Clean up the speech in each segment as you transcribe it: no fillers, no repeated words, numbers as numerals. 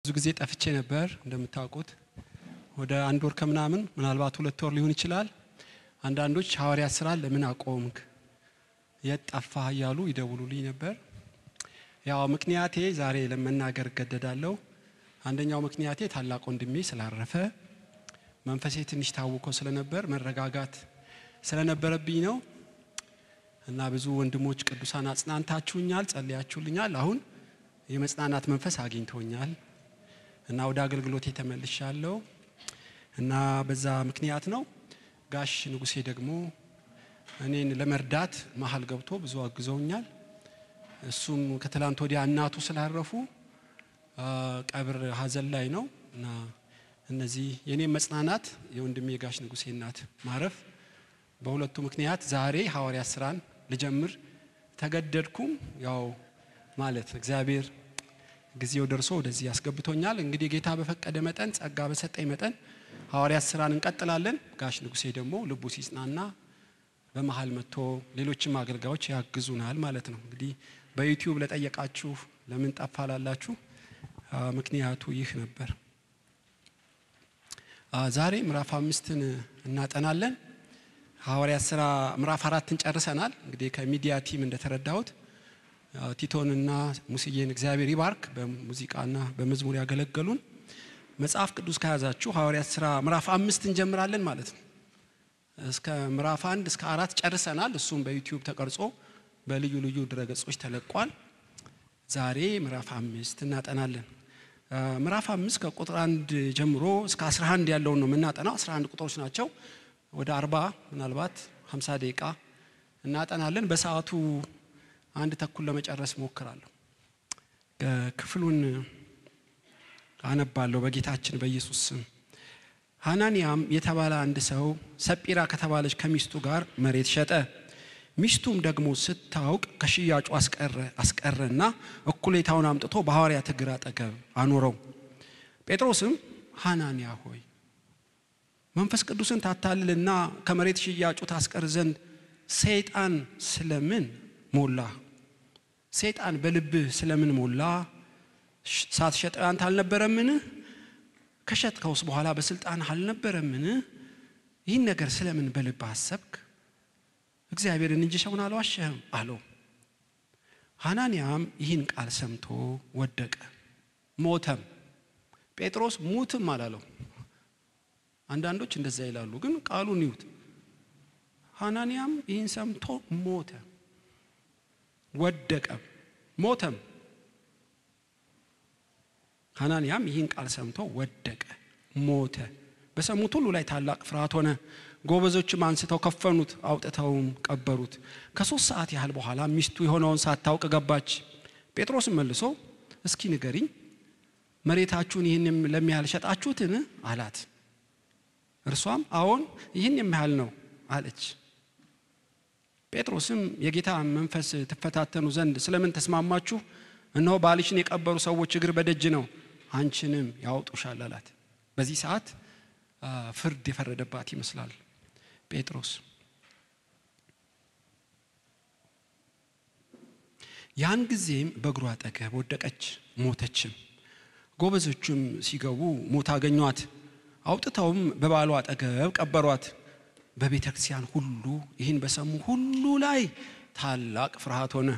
ብዙ ጊዜ ጠፍቼ ነበር እንደምታውቁት ወደ አንድ ወር ከምናምን ምናልባት 2 ወር ሊሆን ይችላል። አንዳንዶች ሐዋርያት ሥራ ለምን አቆምክ የጠፋህ እያሉ ይደውሉልኝ ነበር። ያው ምክንያቴ ዛሬ ለመናገር ገደዳለሁ። አንደኛው ምክንያቴ ታላቅ ወንድሜ ስላረፈ መንፈሴ ትንሽ ታውቆ ስለነበር መረጋጋት ስለነበረብኝ ነው። እና ብዙ ወንድሞች ቅዱሳን አጽናንታችሁኛል፣ ጸልያችሁልኛል። አሁን የመጽናናት መንፈስ አግኝቶኛል እና ወደ አገልግሎቴ ተመልሻለሁ። እና በዛ ምክንያት ነው ጋሽ ንጉሴ ደግሞ እኔን ለመርዳት መሃል ገብቶ ብዙ አግዘውኛል። እሱም ከትላንት ወዲያ እናቱ ስላረፉ ቀብር ሀዘን ላይ ነው እና እነዚህ የኔ መጽናናት የወንድሜ ጋሽ ንጉሴ እናት ማረፍ በሁለቱ ምክንያት ዛሬ ሐዋርያት ሥራን ልጀምር ተገደድኩም። ያው ማለት እግዚአብሔር ጊዜው ደርሶ ወደዚህ ያስገብቶኛል። እንግዲህ ጌታ በፈቀደ መጠን ጸጋ በሰጠኝ መጠን ሐዋርያት ሥራን እንቀጥላለን። ጋሽ ንጉሴ ደግሞ ልቡ ሲጽናና በመሃል መጥቶ ሌሎችም አገልጋዮች ያግዙናል ማለት ነው። እንግዲህ በዩቲዩብ ለጠየቃችሁ ለምን ጠፋላላችሁ ምክንያቱ ይህ ነበር። ዛሬ ምዕራፍ 5ን እናጠናለን። ሐዋርያት ሥራ ምዕራፍ 4ን ጨርሰናል። እንግዲህ ከሚዲያ ቲም እንደተረዳሁት ቲቶንና ሙስዬን እግዚአብሔር ይባርክ በሙዚቃና በመዝሙር ያገለገሉን። መጽሐፍ ቅዱስ ከያዛችሁ ሐዋርያት ሥራ ምዕራፍ 5 እንጀምራለን ማለት ነው። እስከ ምዕራፍ 1 እስከ 4 ጨርሰናል። እሱም በዩቲዩብ ተቀርጾ በልዩ ልዩ ድረገጾች ተለቋል። ዛሬ ምዕራፍ 5 እናጠናለን። ምዕራፍ 5 ከቁጥር 1 ጀምሮ እስከ 11 ያለውን ነው የምናጠናው። 11 ቁጥሮች ናቸው። ወደ 40 ምናልባት 50 ደቂቃ እናጠናለን። በሰዓቱ 1:30 ለመጨረስ ሞክራለሁ። ክፍሉን አነባለሁ በጌታችን በኢየሱስ ስም። ሐናንያም የተባለ አንድ ሰው ሰጲራ ከተባለች ከሚስቱ ጋር መሬት ሸጠ። ሚስቱም ደግሞ ስታውቅ ከሽያጩ አስቀረና እኩሌታውን አምጥቶ በሐዋርያት እግር አጠገብ አኖረው። ጴጥሮስም ሐናንያ ሆይ መንፈስ ቅዱስን ታታልልና ከመሬት ሽያጩ ታስቀር ዘንድ ሰይጣን ስለምን ሞላ? ሰይጣን በልብህ ስለምን ሞላ? ሳትሸጠው አንተ አልነበረምን? ከሸጥከውስ በኋላ በስልጣን አልነበረምን? ይህን ነገር ስለምን በልብህ አሰብክ? እግዚአብሔርን እንጂ ሰውን አልዋሸህም አለው። ሐናንያም ይህን ቃል ሰምቶ ወደቀ ሞተም። ጴጥሮስ ሙትም አላለው። አንዳንዶች እንደዛ ይላሉ፣ ግን ቃሉን ይዩት። ሐናንያም ይህን ሰምቶ ሞተ፣ ወደቀ፣ ሞተም። ሐናንያም ይህን ቃል ሰምቶ ወደቀ፣ ሞተ። በሰሙት ሁሉ ላይ ታላቅ ፍርሃት ሆነ። ጎበዞችም አንስተው ከፈኑት፣ አውጥተውም ቀበሩት። ከ3 ሰዓት ያህል በኋላ ሚስቱ የሆነውን ሳታውቅ ገባች። ጴጥሮስም መልሶ እስኪ ንገሪኝ፣ መሬታችሁን ይህን ለሚያህል ሸጣችሁትን አላት። እርሷም አዎን ይህን የሚያህል ነው አለች። ጴጥሮስም የጌታ መንፈስ ትፈታተኑ ዘንድ ስለምን ተስማማችሁ? እነሆ ባልሽን የቀበሩ ሰዎች እግር በደጅ ነው፣ አንቺንም ያወጡሻል አላት። በዚህ ሰዓት ፍርድ የፈረደባት ይመስላል ጴጥሮስ። ያን ጊዜም በእግሩ አጠገብ ወደቀች ሞተችም። ጎበዞቹም ሲገቡ ሞታ አገኟት፣ አውጥተውም በባሏ አጠገብ ቀበሯት። በቤተ ክርስቲያን ሁሉ ይህን በሰሙ ሁሉ ላይ ታላቅ ፍርሃት ሆነ።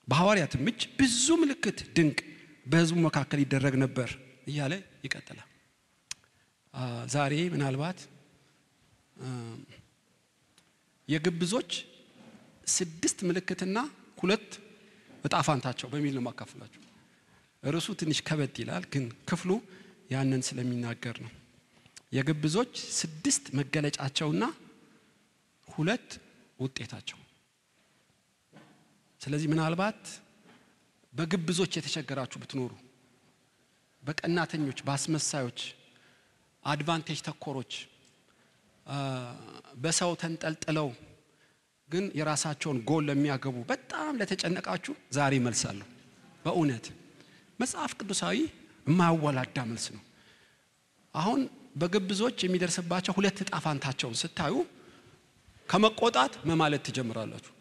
በሐዋርያትም እጅ ብዙ ምልክት ድንቅ በሕዝቡ መካከል ይደረግ ነበር እያለ ይቀጥላል። ዛሬ ምናልባት የግብዞች 6 ምልክትና 2 ዕጣ ፈንታቸው በሚል ነው ማካፈላችሁ። ርዕሱ ትንሽ ከበድ ይላል፣ ግን ክፍሉ ያንን ስለሚናገር ነው። የግብዞች 6 መገለጫቸውና 2 ውጤታቸው። ስለዚህ ምናልባት በግብዞች የተቸገራችሁ ብትኖሩ፣ በቀናተኞች፣ በአስመሳዮች፣ አድቫንቴጅ ተኮሮች፣ በሰው ተንጠልጥለው ግን የራሳቸውን ጎል ለሚያገቡ በጣም ለተጨነቃችሁ ዛሬ መልሳለሁ። በእውነት መጽሐፍ ቅዱሳዊ የማያወላዳ መልስ ነው። አሁን በግብዞች የሚደርስባቸው 2 ዕጣ ፈንታቸውን ስታዩ ከመቆጣት መማለት ትጀምራላችሁ።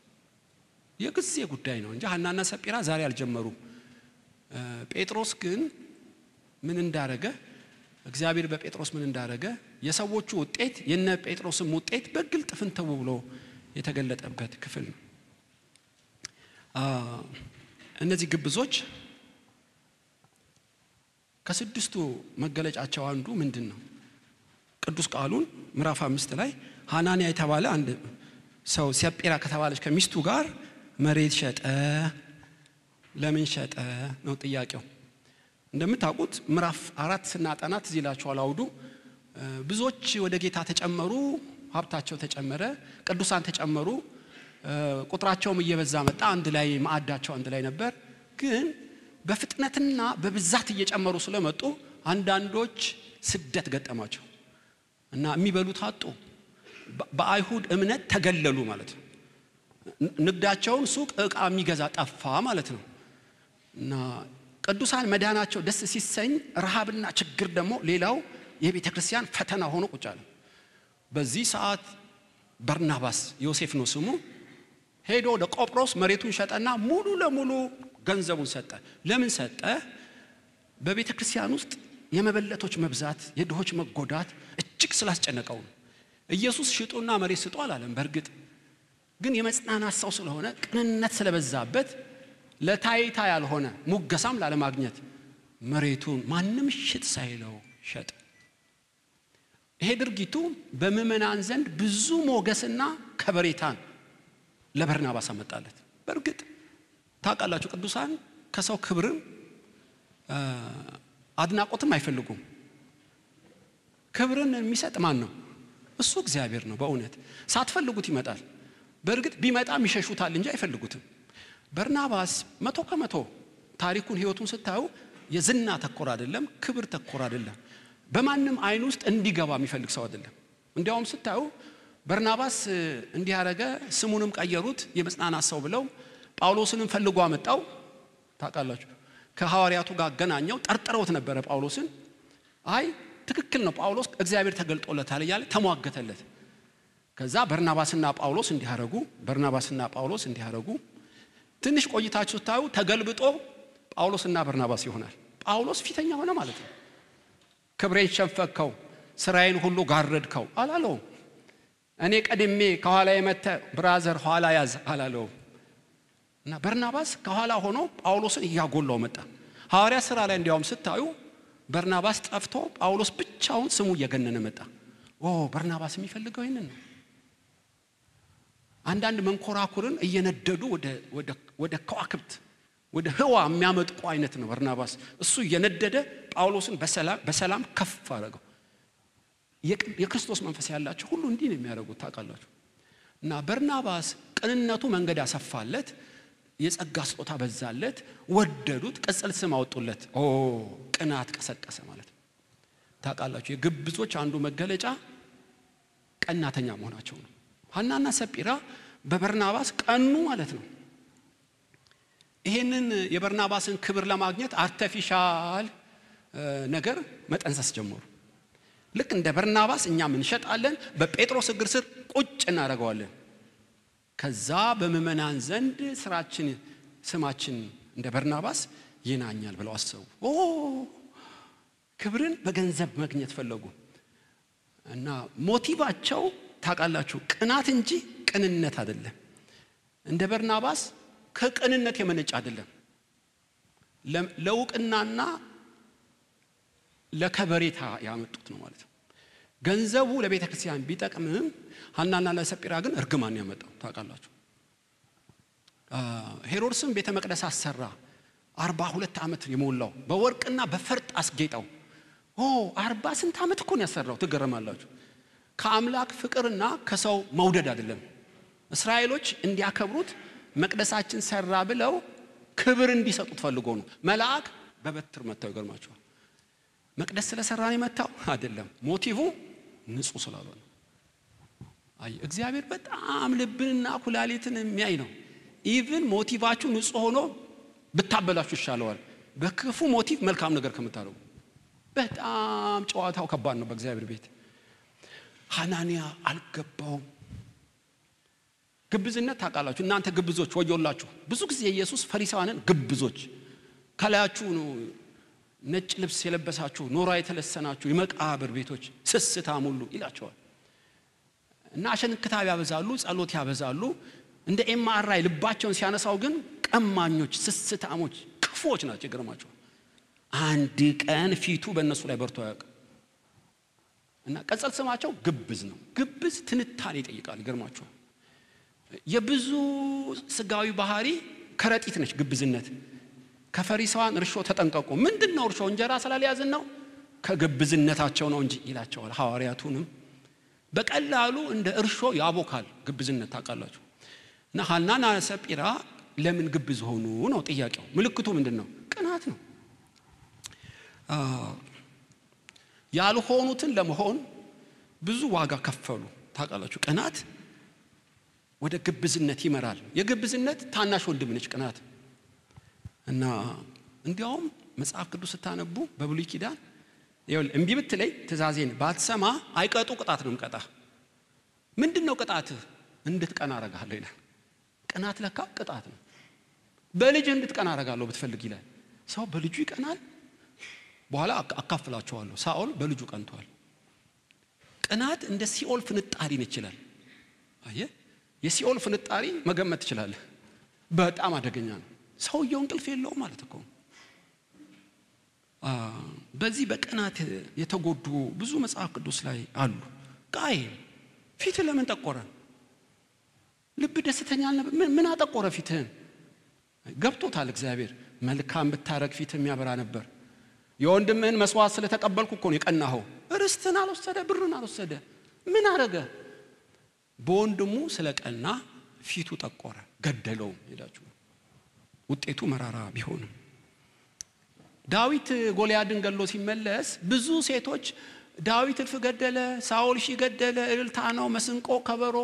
የጊዜ ጉዳይ ነው እንጂ ሐናና ሰጲራ ዛሬ አልጀመሩም። ጴጥሮስ ግን ምን እንዳረገ እግዚአብሔር በጴጥሮስ ምን እንዳረገ የሰዎቹ ውጤት የነ ጴጥሮስም ውጤት በግልጥ ፍንተው ብሎ የተገለጠበት ክፍል ነው። እነዚህ ግብዞች ከስድስቱ መገለጫቸው አንዱ ምንድነው? ቅዱስ ቃሉን ምዕራፍ 5 ላይ ሐናንያ የተባለ አንድ ሰው ሰጲራ ከተባለች ከሚስቱ ጋር መሬት ሸጠ። ለምን ሸጠ ነው ጥያቄው። እንደምታውቁት ምዕራፍ 4 ስናጠናት እዚህ ላችኋል አውዱ ብዙዎች ወደ ጌታ ተጨመሩ፣ ሀብታቸው ተጨመረ፣ ቅዱሳን ተጨመሩ፣ ቁጥራቸውም እየበዛ መጣ። አንድ ላይ ማዕዳቸው አንድ ላይ ነበር። ግን በፍጥነትና በብዛት እየጨመሩ ስለመጡ አንዳንዶች ስደት ገጠማቸው እና የሚበሉት አጡ። በአይሁድ እምነት ተገለሉ ማለት ነው። ንግዳቸውን ሱቅ ዕቃ የሚገዛ ጠፋ ማለት ነው። እና ቅዱሳን መዳናቸው ደስ ሲሰኝ ረሃብና ችግር ደግሞ ሌላው የቤተክርስቲያን ፈተና ሆኖ ቁጭ አለ። በዚህ ሰዓት በርናባስ ዮሴፍ ነው ስሙ ሄዶ ለቆጵሮስ መሬቱን ሸጠና ሙሉ ለሙሉ ገንዘቡን ሰጠ። ለምን ሰጠ? በቤተክርስቲያን ውስጥ የመበለቶች መብዛት የድሆች መጎዳት እጅግ ስላስጨነቀው ነው። ኢየሱስ ሽጡና መሬት ስጡ አላለም። በእርግጥ ግን የመጽናናት ሰው ስለሆነ ቅንነት ስለበዛበት ለታይታ ያልሆነ ሙገሳም ላለማግኘት መሬቱን ማንም ሽጥ ሳይለው ሸጠ። ይሄ ድርጊቱ በምዕመናን ዘንድ ብዙ ሞገስና ከበሬታን ለበርናባስ አመጣለት። በእርግጥ ታውቃላችሁ ቅዱሳን ከሰው ክብርን አድናቆትም አይፈልጉም። ክብርን የሚሰጥ ማን ነው? እሱ እግዚአብሔር ነው። በእውነት ሳትፈልጉት ይመጣል። በእርግጥ ቢመጣም ይሸሹታል እንጂ አይፈልጉትም። በርናባስ 100% ታሪኩን ህይወቱን ስታዩ የዝና ተኮር አይደለም፣ ክብር ተኮር አይደለም። በማንም አይን ውስጥ እንዲገባ የሚፈልግ ሰው አይደለም። እንዲያውም ስታዩ በርናባስ እንዲህ ያረገ ስሙንም ቀየሩት የመጽናናት ሰው ብለው ጳውሎስንም ፈልጎ አመጣው። ታውቃላችሁ ከሐዋርያቱ ጋር አገናኘው። ጠርጥረውት ነበር ጳውሎስን። አይ ትክክል ነው ጳውሎስ እግዚአብሔር ተገልጦለታል እያለ ተሟገተለት። ከዛ በርናባስና ጳውሎስ እንዲያረጉ በርናባስና ጳውሎስ እንዲያረጉ ትንሽ ቆይታችሁ ታዩ ተገልብጦ ጳውሎስና በርናባስ ይሆናል። ጳውሎስ ፊተኛ ሆነ ማለት ነው። ክብሬን ሸፈከው፣ ስራዬን ሁሉ ጋረድከው አላለው። እኔ ቀድሜ ከኋላ የመተ ብራዘር ኋላ ያዝ አላለው። እና በርናባስ ከኋላ ሆኖ ጳውሎስን ያጎላው መጣ። ሐዋርያ ሥራ ላይ እንዲያውም ስታዩ በርናባስ ጠፍቶ ጳውሎስ ብቻውን ስሙ እየገነነ መጣ። በርናባስ የሚፈልገው ይሄንን ነው። አንዳንድ መንኮራኩርን እየነደዱ ወደ ከዋክብት ወደ ህዋ የሚያመጥቁ አይነት ነው በርናባስ። እሱ እየነደደ ጳውሎስን በሰላም ከፍ አረገው። የክርስቶስ መንፈስ ያላቸው ሁሉ እንዲህ ነው የሚያደርጉት ታውቃላችሁ። እና በርናባስ ቅንነቱ መንገድ ያሰፋለት፣ የጸጋ ስጦታ በዛለት፣ ወደዱት፣ ቅጽል ስም አወጡለት። ቅናት ቀሰቀሰ ማለት ነው። ታውቃላችሁ የግብዞች አንዱ መገለጫ ቀናተኛ መሆናቸው ነው። ሐናና ሰጲራ በበርናባስ ቀኑ ማለት ነው። ይሄንን የበርናባስን ክብር ለማግኘት አርቲፊሻል ነገር መጠንሰስ ጀመሩ። ልክ እንደ በርናባስ እኛም እንሸጣለን፣ በጴጥሮስ እግር ስር ቁጭ እናደርገዋለን። ከዛ በምዕመናን ዘንድ ስማችን እንደ በርናባስ ይናኛል ብለው አሰቡ። ክብርን በገንዘብ ማግኘት ፈለጉ እና ሞቲቫቸው ታውቃላችሁ ቅናት እንጂ ቅንነት አይደለም። እንደ በርናባስ ከቅንነት የመነጨ አይደለም። ለውቅናና ለከበሬታ ያመጡት ነው ማለት ነው። ገንዘቡ ለቤተክርስቲያን ቢጠቅምም ሐናና ለሰጲራ ግን እርግማን ያመጣው ታውቃላችሁ። ሄሮድስም ቤተ መቅደስ አሰራ። 42 ዓመት የሞላው በወርቅና በፈርጥ አስጌጠው። 40 ስንት ዓመት እኮ ነው ያሰራው። ትገረማላችሁ። ከአምላክ ፍቅርና ከሰው መውደድ አይደለም። እስራኤሎች እንዲያከብሩት መቅደሳችን ሰራ ብለው ክብር እንዲሰጡት ፈልጎ ነው። መልአክ በበትር መታው። ይገርማችኋል። መቅደስ ስለሰራ ነው የመታው አይደለም። ሞቲቭ ንጹህ ስላልሆነ። እግዚአብሔር በጣም ልብንና ኩላሊትን የሚያይ ነው። ኢቭን ሞቲቫችሁ ንጹህ ሆኖ ብታበላችሁ ይሻለዋል በክፉ ሞቲቭ መልካም ነገር ከምታደርጉ። በጣም ጨዋታው ከባድ ነው በእግዚአብሔር ቤት። ሐናንያ አልገባውም። ግብዝነት ታውቃላችሁ እናንተ ግብዞች ወዮላችሁ። ብዙ ጊዜ ኢየሱስ ፈሪሳውያንን ግብዞች ከላያችሁ ነው ነጭ ልብስ የለበሳችሁ ኖራ የተለሰናችሁ የመቃብር ቤቶች ስስታም ሁሉ ይላቸዋል። እና አሸንክታብ ያበዛሉ፣ ጸሎት ያበዛሉ። እንደ ኤምአርአይ ልባቸውን ሲያነሳው ግን ቀማኞች፣ ስስታሞች፣ ክፉዎች ናቸው። ይገርማቸዋል። አንድ ቀን ፊቱ በእነሱ ላይ በርቶ ያውቅ እና ቀጸል ስማቸው ግብዝ ነው። ግብዝ ትንታኔ ይጠይቃል። ይገርማቸዋል። የብዙ ስጋዊ ባህሪ ከረጢት ነች ግብዝነት። ከፈሪሳውያን እርሾ ተጠንቀቁ። ምንድነው እርሾ? እንጀራ ስላልያዝን ነው? ከግብዝነታቸው ነው እንጂ ይላቸዋል። ሐዋርያቱንም በቀላሉ እንደ እርሾ ያቦካል ግብዝነት። ታውቃላችሁ። እና ሐናና ሰጲራ ለምን ግብዝ ሆኑ ነው ጥያቄው። ምልክቱ ምንድነው? ቅናት ነው። ያልሆኑትን ለመሆን ብዙ ዋጋ ከፈሉ። ታውቃላችሁ። ቅናት ወደ ግብዝነት ይመራል። የግብዝነት ታናሽ ወንድም ነች ቅናት። እና እንዲያውም መጽሐፍ ቅዱስ ስታነቡ በብሉይ ኪዳን ይኸውልህ እምቢ ብትለይ ትእዛዜን ባትሰማ አይቀጡ ቅጣት ነው የምቀጣህ። ምንድነው ቅጣት? እንድትቀና አረጋለሁ ይላል። ቅናት ለካ ቅጣት ነው። በልጅ እንድትቀና አረጋለሁ ብትፈልግ ይላል። ሰው በልጁ ይቀናል። በኋላ አካፍላቸዋለሁ። ሳኦል በልጁ ቀንቷል። ቅናት እንደ ሲኦል ፍንጣሪ ነች ይላል። አየህ፣ የሲኦል ፍንጣሪ መገመት ትችላለህ። በጣም አደገኛ ነው። ሰውየው እንቅልፍ የለውም ማለት እኮ። በዚህ በቅናት የተጎዱ ብዙ መጽሐፍ ቅዱስ ላይ አሉ። ቃየን ፊት ለምን ጠቆረ? ልብ ደስተኛ አልነበር? ምን አጠቆረ ፊትህን? ገብቶታል እግዚአብሔር። መልካም ብታረግ ፊትህ የሚያበራ ነበር። የወንድምህን መስዋዕት ስለተቀበልኩ እኮ ነው የቀናኸው። ርስትን አልወሰደ፣ ብርን አልወሰደ። ምን አረገ? በወንድሙ ስለቀና ፊቱ ጠቆረ፣ ገደለው ይላችሁ። ውጤቱ መራራ ቢሆንም ዳዊት ጎልያድን ገሎ ሲመለስ ብዙ ሴቶች ዳዊት እልፍ ገደለ፣ ሳኦል ሺህ ገደለ፣ እልልታ ነው፣ መስንቆ፣ ከበሮ።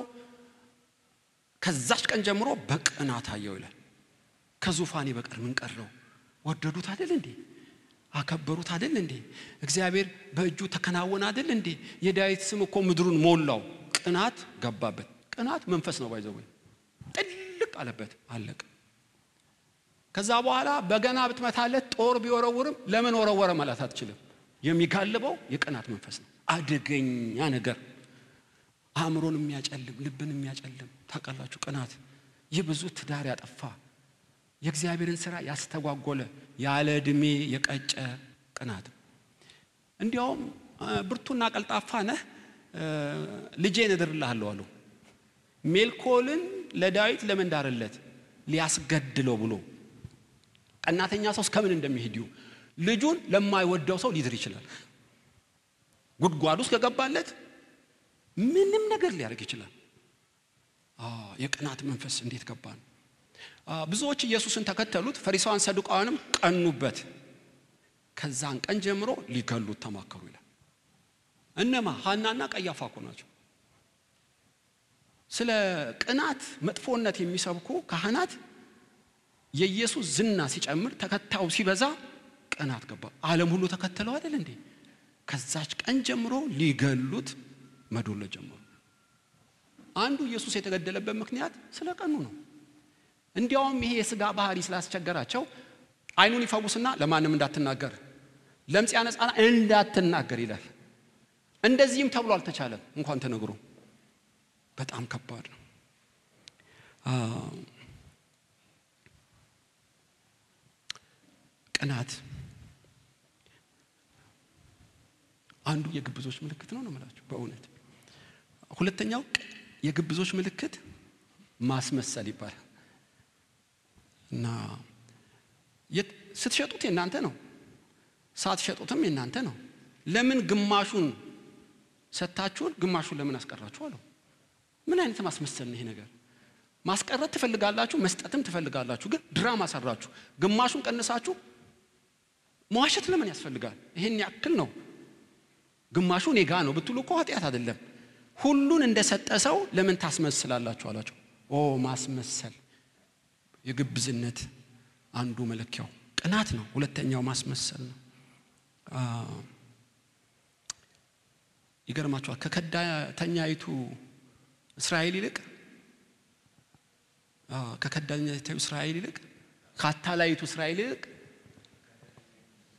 ከዛች ቀን ጀምሮ በቅናት አየው ይላል። ከዙፋኔ በቀር ምን ቀረው? ወደዱት አይደል እንዴ? አከበሩት አይደል እንዴ? እግዚአብሔር በእጁ ተከናወነ አይደል እንዴ? የዳዊት ስም እኮ ምድሩን ሞላው። ቅናት ገባበት። ቅናት መንፈስ ነው ባይዘው። ጥልቅ አለበት፣ አለቀ። ከዛ በኋላ በገና ብትመታለት ጦር ቢወረውርም ለምን ወረወረ ማለት አትችልም። የሚጋልበው የቅናት መንፈስ ነው። አደገኛ ነገር፣ አእምሮን የሚያጨልም፣ ልብን የሚያጨልም። ታውቃላችሁ ቅናት የብዙ ትዳር ያጠፋ፣ የእግዚአብሔርን ሥራ ያስተጓጎለ፣ ያለ እድሜ የቀጨ ቅናት። እንዲያውም ብርቱና ቀልጣፋ ነህ ልጄን እድርልሃለሁ አሉ። ሜልኮልን ለዳዊት ለምን ዳረለት? ሊያስገድለው ብሎ። ቀናተኛ ሰው እስከምን እንደሚሄድ ልጁን ለማይወደው ሰው ሊድር ይችላል። ጉድጓድ ውስጥ ከገባለት ምንም ነገር ሊያደርግ ይችላል። የቅናት መንፈስ እንዴት ገባን? ብዙዎች ኢየሱስን ተከተሉት፣ ፈሪሳውያን ሰዱቃውያንም ቀኑበት። ከዛን ቀን ጀምሮ ሊገሉት ተማከሩ ይላል። እነማ? ሐናና ቀያፋ እኮ ናቸው። ስለ ቅናት መጥፎነት የሚሰብኩ ካህናት የኢየሱስ ዝና ሲጨምር፣ ተከታዩ ሲበዛ ቅናት ገባ። ዓለም ሁሉ ተከተለው አይደል እንዴ? ከዛች ቀን ጀምሮ ሊገሉት መዶለት ጀመሩ። አንዱ ኢየሱስ የተገደለበት ምክንያት ስለ ቀኑ ነው። እንዲያውም ይሄ የሥጋ ባህሪ ስላስቸገራቸው አይኑን ይፈውስና ለማንም እንዳትናገር፣ ለምጽ ያነጻና እንዳትናገር ይላል። እንደዚህም ተብሎ አልተቻለም እንኳን ተነግሮ። በጣም ከባድ ነው። ቅናት አንዱ የግብዞች ምልክት ነው ማለት በእውነት። ሁለተኛው የግብዞች ምልክት ማስመሰል ይባላል። እና ስትሸጡት የናንተ ነው፣ ሳትሸጡትም የናንተ ነው። ለምን ግማሹን ሰጣችሁን ግማሹን ለምን አስቀራችሁ አለው። ምን አይነት ማስመሰል ነው ይሄ ነገር? ማስቀረት ትፈልጋላችሁ፣ መስጠትም ትፈልጋላችሁ፣ ግን ድራማ ሰራችሁ። ግማሹን ቀንሳችሁ መዋሸት ለምን ያስፈልጋል? ይሄን ያክል ነው ግማሹ ኔጋ ነው ብትሉ እኮ ኃጢአት አይደለም። ሁሉን እንደሰጠ ሰው ለምን ታስመስላላችሁ አላቸው። ማስመሰል የግብዝነት አንዱ መለኪያው ቅናት ነው። ሁለተኛው ማስመሰል ነው። ይገርማችኋል። ከከዳተኛይቱ እስራኤል ይልቅ ከከዳተኛይቱ እስራኤል ይልቅ ካታላይቱ እስራኤል ይልቅ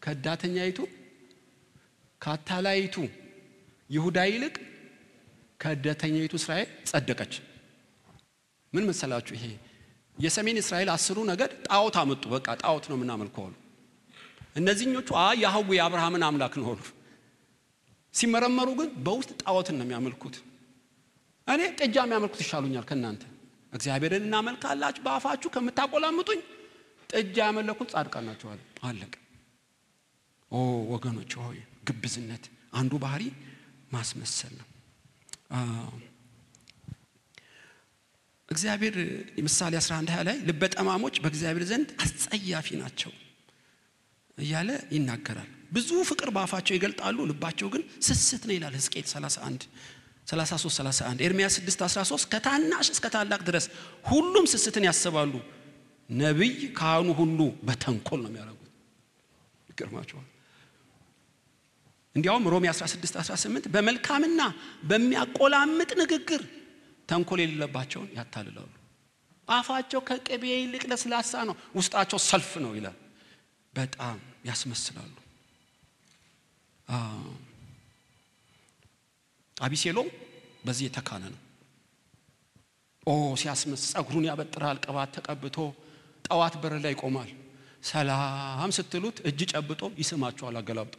ከዳተኛይቱ ካታላይቱ ይሁዳ ይልቅ ከዳተኛይቱ እስራኤል ጸደቀች። ምን መሰላችሁ? ይሄ የሰሜን እስራኤል 10 ነገድ ጣዖት አመጡ። በቃ ጣዖት ነው ምናመልከው አሉ። እነዚህኞቹ ያህዌ አብርሃምን አምላክ ነው አሉ። ሲመረመሩ ግን በውስጥ ጣዖትን ነው የሚያመልኩት። እኔ ጥጃ የሚያመልኩት ይሻሉኛል ከናንተ። እግዚአብሔርን እናመልካላችሁ በአፋችሁ ከምታቆላምጡኝ ጥጃ ያመለኩት ጻድቃን ናቸው አለ። አለቀ። ወገኖች ሆይ ግብዝነት አንዱ ባህሪ ማስመሰል ነው። እግዚአብሔር ምሳሌ 11:20 ላይ ልበጠማሞች በእግዚአብሔር ዘንድ አስጸያፊ ናቸው እያለ ይናገራል። ብዙ ፍቅር በአፋቸው ይገልጣሉ ልባቸው ግን ስስት ነው ይላል ሕዝቅኤል 33:31 ኤርምያስ 6:13 ከታናሽ እስከ ታላቅ ድረስ ሁሉም ስስትን ያስባሉ ነብይ ካህኑ ሁሉ በተንኮል ነው የሚያደርጉት። ይገርማቸዋል። እንዲያውም ሮሜ 16:18 በመልካምና በሚያቆላምጥ ንግግር ተንኮል የሌለባቸውን ያታልላሉ። አፋቸው ከቅቤ ይልቅ ለስላሳ ነው ውስጣቸው ሰልፍ ነው ይላል። በጣም ያስመስላሉ። አቢሴሎም በዚህ የተካነ ነው። ሲያስመስ ጸጉሩን ያበጥራል ቅባት ተቀብቶ ጠዋት በር ላይ ይቆማል። ሰላም ስትሉት እጅ ጨብጦ ይስማቸዋል አገላብጦ።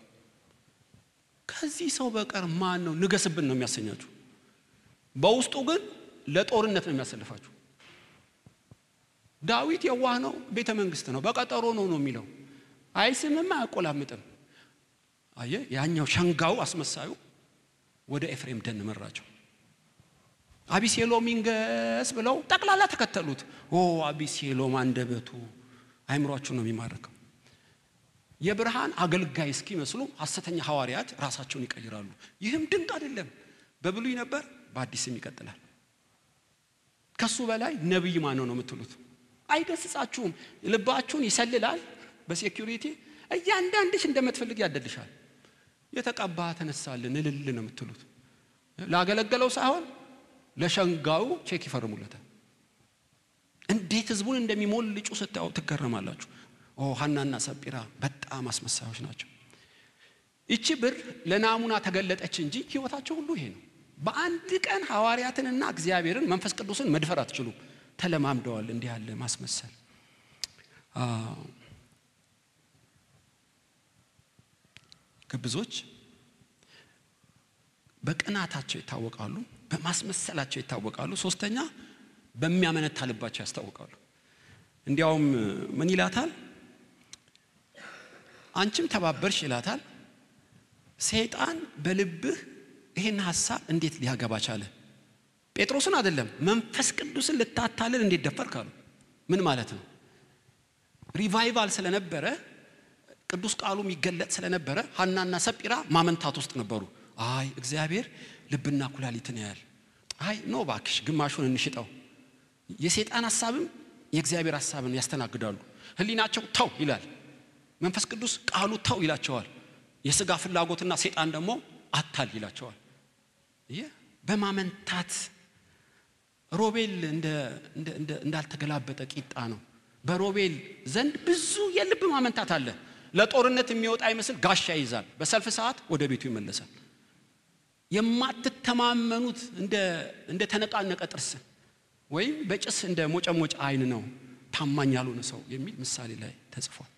ከዚህ ሰው በቀር ማን ነው ንገስብን ነው የሚያሰኛችሁ? በውስጡ ግን ለጦርነት ነው የሚያሰልፋችሁ። ዳዊት የዋህ ነው፣ ቤተ መንግስት ነው፣ በቀጠሮ ነው የሚለው። አይስምም አያቆላምጥም። ያኛው ሸንጋው አስመሳዩ ወደ ኤፍሬም ደን መራቸው። አቢሴሎም ይንገስ ብለው ጠቅላላ ተከተሉት። አቢሴሎም አንደበቱ አይምሯቸው ነው የሚማርከው። የብርሃን አገልጋይ እስኪመስሉ ሐሰተኛ ሐዋርያት ራሳቸውን ይቀይራሉ። ይህም ድንቅ አይደለም። በብሉይ ነበር፣ በአዲስም ይቀጥላል። ከሱ በላይ ነብይ ማን ነው የምትሉት? አይገስጻችሁም። ልባችሁን ይሰልላል በሴኩሪቲ እያንዳንድሽ እንደምትፈልግ ያደልሻል። የተቀባ ተነሳልን እልል ነው የምትሉት። ላገለገለው ሳይሆን ለሸንጋው ቼክ ይፈርሙለታል። እንዴት ህዝቡን እንደሚሞልጩ ስታዩ ትገረማላችሁ። ሐናና ሰጲራ በጣም አስመሳዮች ናቸው። እቺ ብር ለናሙና ተገለጠች እንጂ ህይወታቸው ሁሉ ይሄ ነው። በአንድ ቀን ሐዋርያትንና እግዚአብሔርን መንፈስ ቅዱስን መድፈር አትችሉም። ተለማምደዋል እንዲህ ያለ ማስመሰል። ግብዞች በቅናታቸው ይታወቃሉ፣ በማስመሰላቸው ይታወቃሉ። ሶስተኛ በሚያመነታ ልባቸው ያስታውቃሉ። እንዲያውም ምን ይላታል? አንቺም ተባበርሽ ይላታል። ሰይጣን በልብህ ይሄን ሐሳብ እንዴት ሊያገባ ቻለ? ጴጥሮስን አይደለም መንፈስ ቅዱስን ልታታልል እንዴት ደፈርካሉ? ምን ማለት ነው? ሪቫይቫል ስለነበረ ቅዱስ ቃሉ የሚገለጥ ስለነበረ ሐናና ሰጲራ ማመንታት ውስጥ ነበሩ። እግዚአብሔር ልብና ኩላሊትን ያያል። ኖ ባክሽ ግማሹን እንሽጠው። የሰይጣን ሐሳብም የእግዚአብሔር ሐሳብን ያስተናግዳሉ። ህሊናቸው ተው ይላል፣ መንፈስ ቅዱስ ቃሉ ተው ይላቸዋል። የሥጋ ፍላጎትና ሰይጣን ደግሞ አታል ይላቸዋል። በማመንታት ሮቤል እንዳልተገላበጠ ቂጣ ነው። በሮቤል ዘንድ ብዙ የልብ ማመንታት አለ። ለጦርነት የሚወጣ አይመስል ጋሻ ይይዛል፣ በሰልፍ ሰዓት ወደ ቤቱ ይመለሳል። የማትተማመኑት እንደ ተነቃነቀ ጥርስ ወይም በጭስ እንደ ሞጨሞጭ አይን ነው ታማኝ ያልሆነ ሰው የሚል ምሳሌ ላይ ተጽፏል።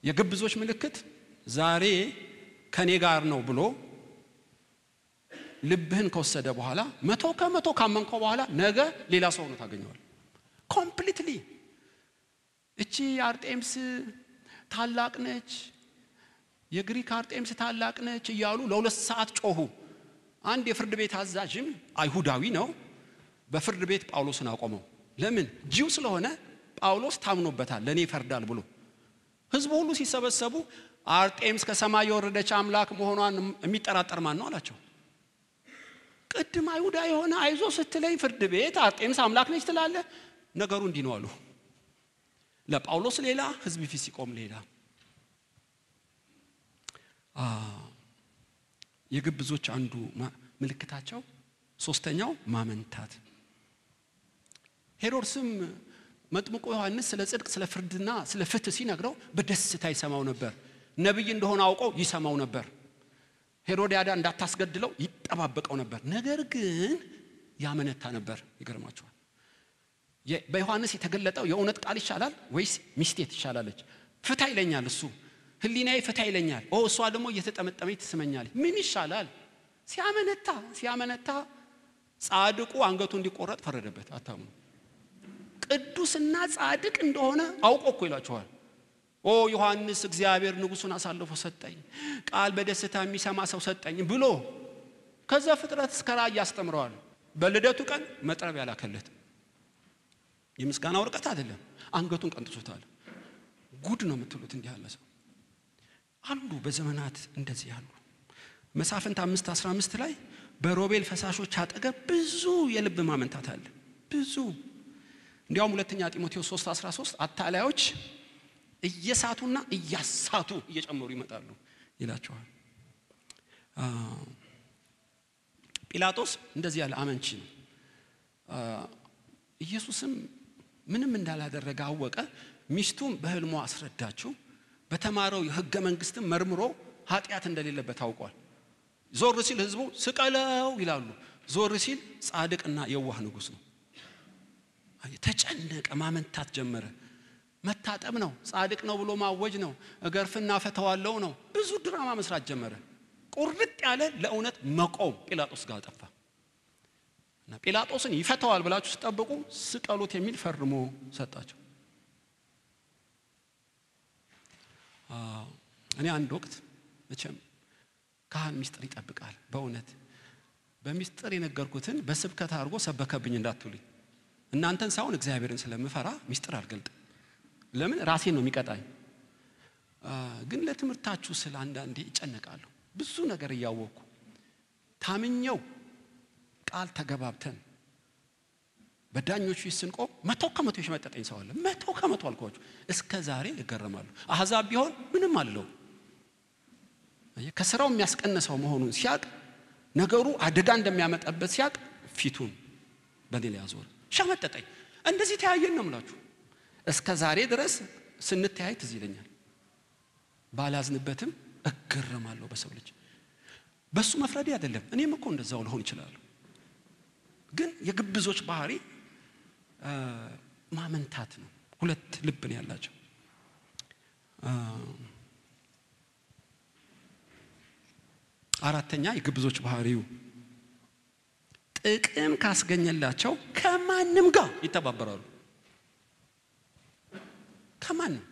የግብዞች ምልክት ዛሬ ከኔ ጋር ነው ብሎ ልብህን ከወሰደ በኋላ 100% ካመንከው በኋላ ነገ ሌላ ሰው ነው ታገኘዋል። ኮምፕሊትሊ እቺ አርጤምስ ታላቅ ነች፣ የግሪክ አርጤምስ ታላቅ ነች እያሉ ለ2 ሰዓት ጮሁ። አንድ የፍርድ ቤት አዛዥም አይሁዳዊ ነው፣ በፍርድ ቤት ጳውሎስን አቆመው። ለምን? ጂው ስለሆነ ጳውሎስ ታምኖበታል ለኔ ይፈርዳል ብሎ። ህዝቡ ሁሉ ሲሰበሰቡ አርጤምስ ከሰማይ የወረደች አምላክ መሆኗን የሚጠራጠር ማን ነው አላቸው። ቅድም አይሁዳ የሆነ አይዞ ስትለኝ ፍርድ ቤት አርጤምስ አምላክ ነች ትላለህ? ነገሩ እንዲህ ነው አሉ። ለጳውሎስ ሌላ፣ ህዝብ ፊት ሲቆም ሌላ። የግብዞች አንዱ ምልክታቸው ሶስተኛው ማመንታት። ሄሮድስም መጥምቁ ዮሐንስ ስለ ጽድቅ ስለ ፍርድና ስለ ፍትህ ሲነግረው በደስታ ይሰማው ነበር። ነብይ እንደሆነ አውቆ ይሰማው ነበር። ሄሮድያዳ እንዳታስገድለው ይጠባበቀው ነበር። ነገር ግን ያመነታ ነበር። ይገርማችኋል። በዮሐንስ የተገለጠው የእውነት ቃል ይሻላል ወይስ ሚስቴ ትሻላለች? ፍታ ይለኛል እሱ፣ ህሊናዬ ፍታ ይለኛል። እሷ ደግሞ እየተጠመጠመች ትስመኛለች። ምን ይሻላል? ሲያመነታ ጻድቁ አንገቱ እንዲቆረጥ ፈረደበት። አታምኑ? ቅዱስና ጻድቅ እንደሆነ አውቆ እኮ ይላችኋል። ዮሐንስ እግዚአብሔር ንጉሱን አሳልፎ ሰጠኝ፣ ቃል በደስታ የሚሰማ ሰው ሰጠኝ ብሎ ከዛ ፍጥረት እስከ ራእይ ያስተምረዋል። በልደቱ ቀን መጥረቢያ ላከለት። የምስጋና ወረቀት አይደለም፣ አንገቱን ቀንጥሶታል። ጉድ ነው የምትሉት። እንዲህ ያለ ሰው አሉ በዘመናት እንደዚህ ያሉ። መሳፍንት 5:15 ላይ በሮቤል ፈሳሾች አጠገብ ብዙ የልብ ማመንታት አለ። ብዙ እንዲያውም ሁለተኛ ጢሞቴዎስ 3:13 አታላዮች እየሳቱና እያሳቱ እየጨመሩ ይመጣሉ ይላቸዋል። ጲላጦስ እንደዚህ ያለ አመንቺ ነው። ኢየሱስም ምንም እንዳላደረገ አወቀ። ሚስቱም በህልሟ አስረዳችው። በተማረው የሕገ መንግስትም መርምሮ ኃጢአት እንደሌለበት ታውቋል። ዞር ሲል ህዝቡ ስቀለው ይላሉ። ዞር ሲል ጻድቅና የዋህ ንጉስ ነው። ተጨነቀ፣ ማመንታት ጀመረ። መታጠብ ነው፣ ጻድቅ ነው ብሎ ማወጅ ነው፣ እገርፍና ፈተዋለው ነው። ብዙ ድራማ መስራት ጀመረ። ቁርጥ ያለ ለእውነት መቆም ጲላጦስ ጋር ጠፋ። እና ጲላጦስን ይፈታዋል ብላችሁ ተጠብቁ፣ ስቀሉት የሚል ፈርሞ ሰጣቸው። እኔ አንድ ወቅት መቼም ካህን ሚስጥር ይጠብቃል። በእውነት በሚስጥር የነገርኩትን በስብከት አድርጎ ሰበከብኝ እንዳትሉኝ። እናንተን ሳይሆን እግዚአብሔርን ስለምፈራ ሚስጥር አልገልጥም። ለምን? ራሴን ነው የሚቀጣኝ። ግን ለትምህርታችሁ ስለ አንዳንዴ ይጨነቃለሁ። ብዙ ነገር እያወቅኩ ታምኘው ቃል ተገባብተን በዳኞቹ ይስንቆም 100% ይሽመጠጠኝ ሰው አለ። 100% አልኳችሁ። እስከ ዛሬ እገረማለሁ። አህዛብ ቢሆን ምንም አለው። ከስራው የሚያስቀንሰው መሆኑን ሲያቅ፣ ነገሩ አደጋ እንደሚያመጣበት ሲያቅ ፊቱን በሌላ ያዞር ሸመጠጠኝ። እንደዚህ ተያየን ነው የምላችሁ። እስከ ዛሬ ድረስ ስንተያይ ትዝ ይለኛል። ባላዝንበትም እገረማለሁ በሰው ልጅ። በሱ መፍረድ አይደለም፣ እኔም እኮ እንደዛው ልሆን ይችላል። ግን የግብዞች ባህሪ ማመንታት ነው። ሁለት ልብ ነው ያላቸው። አራተኛ የግብዞች ባህሪው ጥቅም ካስገኘላቸው ከማንም ጋር ይተባበራሉ። ከማንም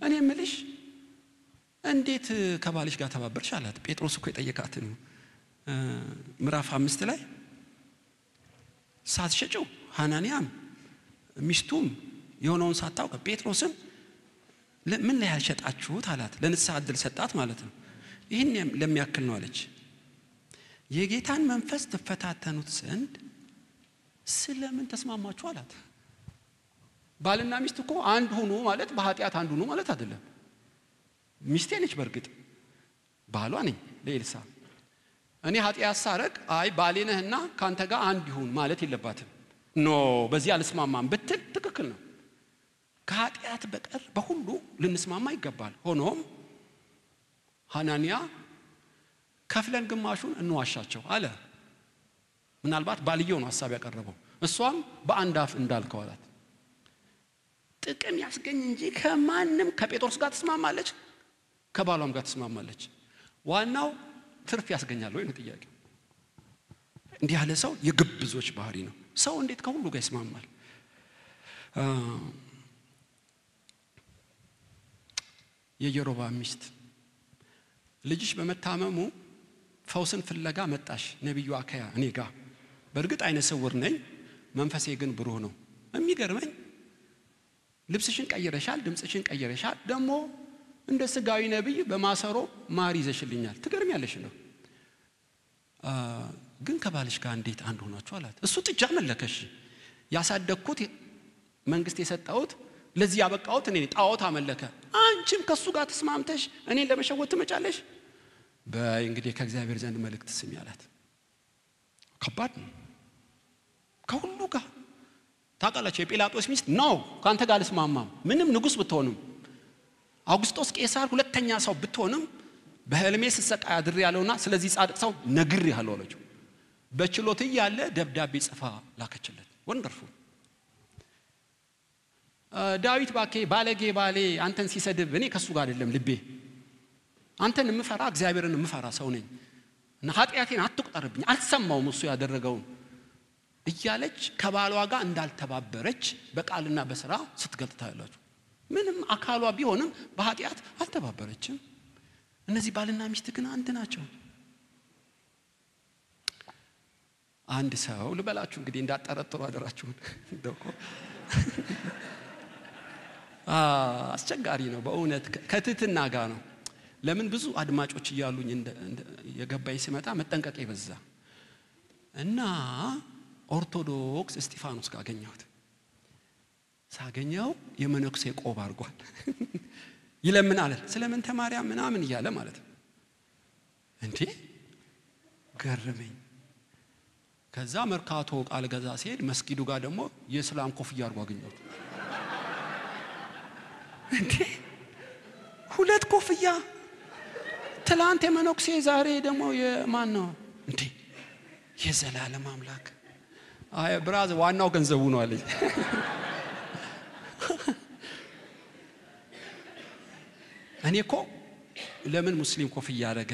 እኔ ምልሽ እንዴት ከባልሽ ጋር ተባበርሽ አላት። ጴጥሮስ እኮ የጠየቃት ነው። ምዕራፍ 5 ላይ ሳትሸጪው ሐናንያም ሚስቱም የሆነውን ሳታውቅ ጴጥሮስም ምን ላይ ያልሸጣችሁት አላት። ለንስሐ ዕድል ሰጣት ማለት ነው። ይህን ለሚያክል ነው አለች። የጌታን መንፈስ ተፈታተኑት ዘንድ ስለምን ተስማማችሁ አላት። ባልና ሚስት እኮ አንድ ሆኑ ማለት በኃጢአት አንድ ሆኑ ማለት አይደለም። ሚስቴ ነች በርግጥ፣ ባሏ ነኝ ለኤልሳ። እኔ ኃጢአት ሳረግ አይ ባሌ ነህና ካንተ ጋር አንድ ይሁን ማለት የለባትም። ኖ በዚህ አልስማማም ብትል ትክክል ነው። ከኃጢአት በቀር በሁሉ ልንስማማ ይገባል። ሆኖም ሐናንያ ከፍለን ግማሹን እንዋሻቸው አለ። ምናልባት ባልየው ነው ሐሳብ ያቀረበው። እሷም በአንድ አፍ እንዳልከው አላት። ጥቅም ያስገኝ እንጂ ከማንም ከጴጥሮስ ጋር ተስማማለች፣ ከባሏም ጋር ተስማማለች። ዋናው ትርፍ ያስገኛል ወይ ነው ጥያቄው። እንዲህ ያለ ሰው የግብዞች ባህሪ ነው። ሰው እንዴት ከሁሉ ጋር ይስማማል? የኢዮሮብዓም ሚስት ልጅሽ በመታመሙ ፈውስን ፍለጋ መጣሽ ነብዩ አካያ እኔ ጋር። በእርግጥ አይነ ስውር ነኝ፣ መንፈሴ ግን ብሩህ ነው። የሚገርመኝ ልብስሽን ቀይረሻል፣ ድምጽሽን ቀይረሻል፣ ደግሞ እንደ ስጋዊ ነብይ በማሰሮ ማር ይዘሽልኛል። ትገርሚያለሽ ነው። ግን ከባልሽ ጋር እንዴት አንድ ሆናችሁ አላት። እሱ ጥጃ መለከሽ፣ ያሳደግኩት መንግስት የሰጣሁት ለዚህ ያበቃሁት እኔ ጣዖት አመለከ። አንቺም ከሱ ጋር ተስማምተሽ እኔን ለመሸወት ትመጫለሽ? በይ እንግዲህ ከእግዚአብሔር ዘንድ መልእክት ስሚ አላት። ከባድ ነው። ከሁሉ ጋር ታውቃላችሁ። የጲላጦስ ሚስት ነው ካንተ ጋር አልስማማም፣ ምንም ንጉስ ብትሆንም። አውግስጦስ ቄሳር 2 ሁለተኛ ሰው ብትሆንም በህልሜ ስሰቃይ አድር ያለውና ስለዚህ ጻድቅ ሰው ነግር ያለው አለችው። በችሎት ያለ ደብዳቤ ጽፋ ላከችለት። ወንደርፉል። ዳዊት ባኬ ባለጌ ባሌ አንተን ሲሰድብ እኔ ከሱ ጋር አይደለም ልቤ አንተን የምፈራ እግዚአብሔርን የምፈራ ሰው ነኝ እና ኃጢያቴን አትቁጠርብኝ አልሰማውም እሱ ያደረገው እያለች ከባሏ ጋር እንዳልተባበረች በቃልና በስራ ስትገልጥ ታያላችሁ። ምንም አካሏ ቢሆንም በኃጢያት አልተባበረችም። እነዚህ ባልና ሚስት ግን አንድ ናቸው። አንድ ሰው ልበላችሁ እንግዲህ እንዳጠረጥሩ አደራችሁን እንደው አስቸጋሪ ነው በእውነት ከትህትና ጋር ነው። ለምን ብዙ አድማጮች እያሉኝ የገባኝ ሲመጣ መጠንቀቅ ይበዛ እና ኦርቶዶክስ እስጢፋኖስ ጋር አገኘሁት። ሳገኘው የመነኩሴ ቆብ አድርጓል። ይለምናል ስለምን ተማሪያም ምናምን እያለ ማለት ነው። እንዴ ገረመኝ። ከዛ መርካቶ ቃል ገዛ ሲሄድ መስጊዱ ጋር ደግሞ የእስላም ኮፍያ አድርጎ አገኘሁት። እንዴ ሁለት ኮፍያ ትላንት የመነኩሴ ዛሬ ደግሞ የማን ነው እንዴ? የዘላለም አምላክ። አይ ብራዝ ዋናው ገንዘቡ ነው አለኝ። እኔ እኮ ለምን ሙስሊም ኮፍያ አረገ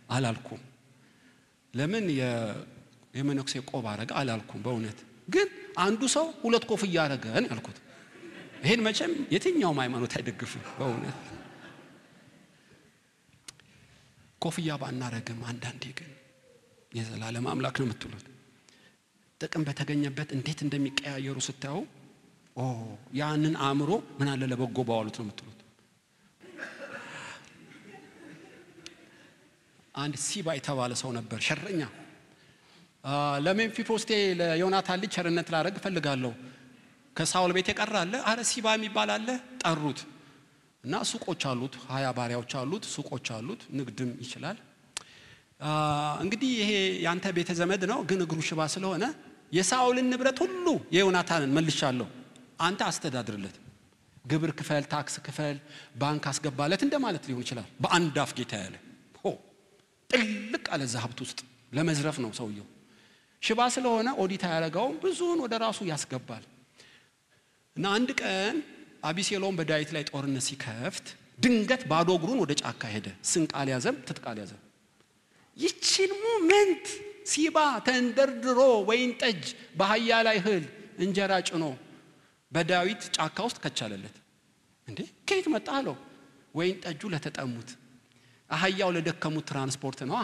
አላልኩም። ለምን የመነኩሴ ቆብ አረገ አላልኩም። በእውነት ግን አንዱ ሰው ሁለት ኮፍያ አረገ ነው ያልኩት። ይሄን መቼም የትኛው ሃይማኖት አይደግፍም በእውነት። ኮፍያ ባናረግም አንዳንዴ ግን የዘላለም አምላክ ነው የምትሉት ጥቅም በተገኘበት እንዴት እንደሚቀያየሩ ስታዩ ያንን አእምሮ ምን አለ ለበጎ ባዋሉት ነው የምትሉት። አንድ ሲባ የተባለ ሰው ነበር ሸረኛ። ለሜምፊቦስቴ ለዮናታን ልጅ ቸርነት ላደርግ ፈልጋለሁ ከሳውል ቤት የቀራለ አረ ሲባ የሚባል አለ ጠሩት እና ሱቆች አሉት 20 ባሪያዎች አሉት ሱቆች አሉት ንግድም ይችላል። እንግዲህ ይሄ ያንተ ቤተ ዘመድ ነው ግን እግሩ ሽባ ስለሆነ የሳውልን ንብረት ሁሉ የዮናታንን መልሻለሁ አንተ አስተዳድርለት ግብር ክፈል ታክስ ክፈል ባንክ አስገባለት እንደማለት ሊሆን ይችላል። በአንድ አፍ ጌታ ያለ ጥልቅ አለ ዛብት ውስጥ ለመዝረፍ ነው ሰውየው። ሽባ ስለሆነ ኦዲታ ያረጋው ብዙን ወደ ራሱ ያስገባል። እና አንድ ቀን አቢሴሎም በዳዊት ላይ ጦርነት ሲከፍት ድንገት ባዶ እግሩን ወደ ጫካ ሄደ። ስንቅ አልያዘም ትጥቅ አልያዘም። ይቺን ሞመንት ሲባ ተንደርድሮ ወይን ጠጅ በአህያ ላይ እህል እንጀራ ጭኖ በዳዊት ጫካ ውስጥ ከቻለለት። እንዴ ከየት መጣ አለው። ወይን ጠጁ ለተጠሙት አህያው ለደከሙት ትራንስፖርት ነው።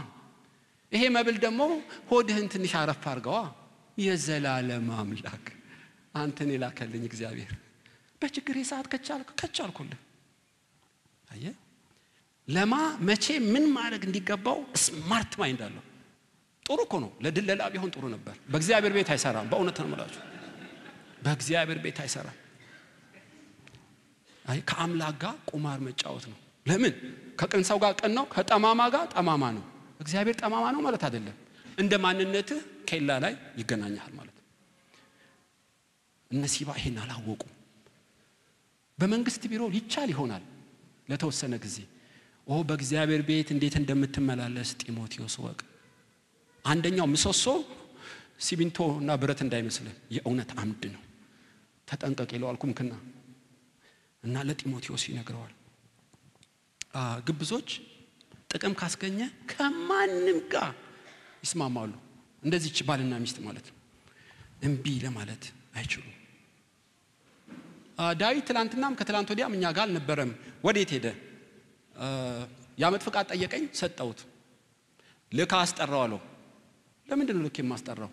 ይሄ መብል ደግሞ ሆድህን ትንሽ አረፍ አርገዋ። የዘላለም አምላክ አንተን ይላከልኝ እግዚአብሔር በችግር ሰዓት ከቻልኩልህ። አየ ለማ መቼ ምን ማድረግ እንዲገባው ስማርት ማይንድ አለው። ጥሩ እኮ ነው ለድለላ ቢሆን ጥሩ ነበር። በእግዚአብሔር ቤት አይሰራም። በእውነት ነው የምላችሁ በእግዚአብሔር ቤት አይሰራም። አይ ከአምላክ ጋር ቁማር መጫወት ነው። ለምን ከቅን ሰው ጋር ቅን ነው ከጠማማ ጋር ጠማማ ነው። እግዚአብሔር ጠማማ ነው ማለት አይደለም። እንደ ማንነትህ ከላ ላይ ይገናኛል ማለት ነው። እነሲባ ይሄን አላወቁ። በመንግስት ቢሮ ይቻል ይሆናል ለተወሰነ ጊዜ በእግዚአብሔር ቤት እንዴት እንደምትመላለስ ጢሞቴዎስ ወቅ። አንደኛው ምሰሶ ሲሚንቶና ብረት እንዳይመስል የእውነት አምድ ነው ተጠንቀቅ ይለዋል ኩምክና እና ለጢሞቴዎስ ይነግረዋል። ግብዞች ጥቅም ካስገኘ ከማንም ጋር ይስማማሉ። እንደዚህ ባልና ሚስት ማለት ነው። እንቢ ለማለት አይችሉም። ዳዊት ትላንትናም ከትላንት ወዲያም እኛ ጋር አልነበረም። ወዴት ሄደ? ያመት ፍቃድ ጠየቀኝ ሰጠሁት። ልካ አስጠራው አለው። ለምንድን ነው ልክ የማስጠራው?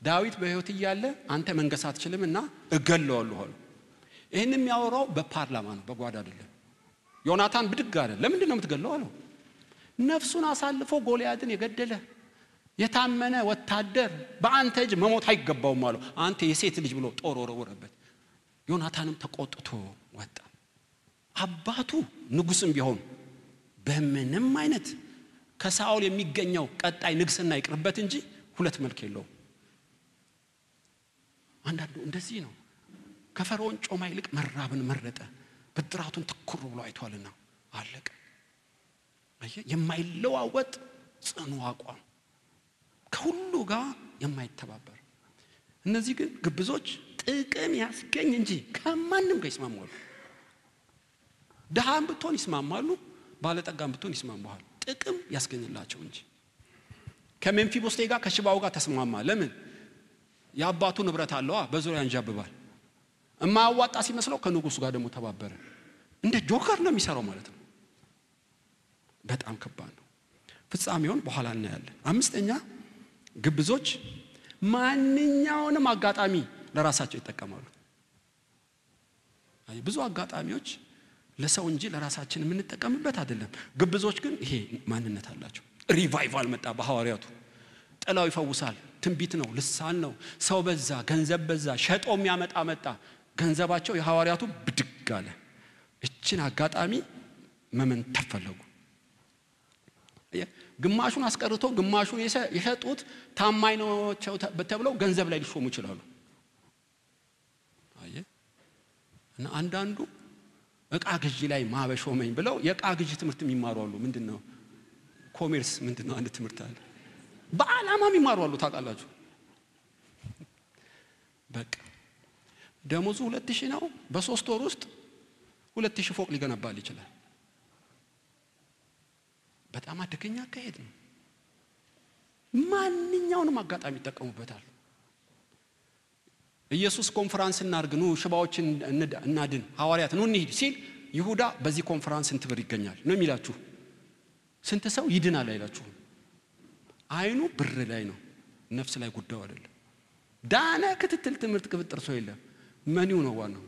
ዳዊት በህይወት እያለ አንተ መንገስ አትችልምና እገለዋለሁ አለው። ይሄንም ያወራው በፓርላማ ነው በጓዳ አይደለም። ዮናታን ብድግ አለ። ለምንድን ነው የምትገለው አለው። ነፍሱን አሳልፎ ጎልያድን የገደለ የታመነ ወታደር በአንተ እጅ መሞት አይገባውም አለው። አንተ የሴት ልጅ ብሎ ጦር ወረወረበት። ዮናታንም ተቆጥቶ ወጣ። አባቱ ንጉስም ቢሆን በምንም አይነት ከሳኦል የሚገኘው ቀጣይ ንግስና ይቅርበት እንጂ ሁለት መልክ የለውም። አንዳንዱ እንደዚህ ነው። ከፈርዖን ጮማ ይልቅ መራብን መረጠ። ብድራቱን ትኩር ብሎ አይቷልና አለቀ። የማይለዋወጥ ጽኑ አቋም ከሁሉ ጋር የማይተባበር እነዚህ ግን ግብዞች ጥቅም ያስገኝ እንጂ ከማንም ጋር ይስማማሉ ደሃም ብትሆን ይስማማሉ ባለጠጋም ብትሆን ይስማማሉ ጥቅም ያስገኝላቸው እንጂ ከሜምፊቦስቴ ጋር ከሽባው ጋር ተስማማ ለምን ያባቱ ንብረት አለዋ በዙሪያ እንጃብባል እማያዋጣ ሲመስለው ከንጉሱ ጋር ደግሞ ተባበረ እንደ ጆከር ነው የሚሰራው ማለት ነው በጣም ከባድ ነው ፍጻሜውን በኋላ እናያለን አምስተኛ ግብዞች ማንኛውንም አጋጣሚ ለራሳቸው ይጠቀማሉ ብዙ አጋጣሚዎች ለሰው እንጂ ለራሳችን የምንጠቀምበት አይደለም ግብዞች ግን ይሄ ማንነት አላቸው ሪቫይቫል መጣ በሐዋርያቱ ጥላው ይፈውሳል ትንቢት ነው ልሳን ነው ሰው በዛ ገንዘብ በዛ ሸጦ የሚያመጣ መጣ ገንዘባቸው የሐዋርያቱ ብድግ አለ እቺን አጋጣሚ መመንተፍ ፈለጉ ግማሹን አስቀርቶ ግማሹን የሸጡት ታማኝ ነው ተብለው ገንዘብ ላይ ሊሾሙ ይችላሉ እና አንዳንዱ እቃ ግዢ ላይ ማበሾመኝ ብለው የእቃ ግዢ ትምህርት የሚማሩ አሉ ምንድነው ኮሜርስ ምንድነው አንድ ትምህርት አለ በአላማ የሚማሩ አሉ ታውቃላችሁ በቃ ደሞዙ 2000 ነው በ3 ወር ውስጥ 2000 ፎቅ ሊገነባል ይችላል በጣም አደገኛ አካሄድ ነው ማንኛውንም አጋጣሚ ይጠቀሙበታል ኢየሱስ ኮንፈረንስ እናርግ ነው ሽባዎችን እናድን ሐዋርያት ነው እንሂድ ሲል ይሁዳ በዚህ ኮንፈረንስ እንት ብር ይገኛል ነው የሚላችሁ ስንት ሰው ይድናል አይላችሁ አይኑ ብር ላይ ነው ነፍስ ላይ ጉዳዩ አይደለም ዳና ክትትል ትምህርት ቅብጥር ሰው የለም ማንዩ ነው ዋናው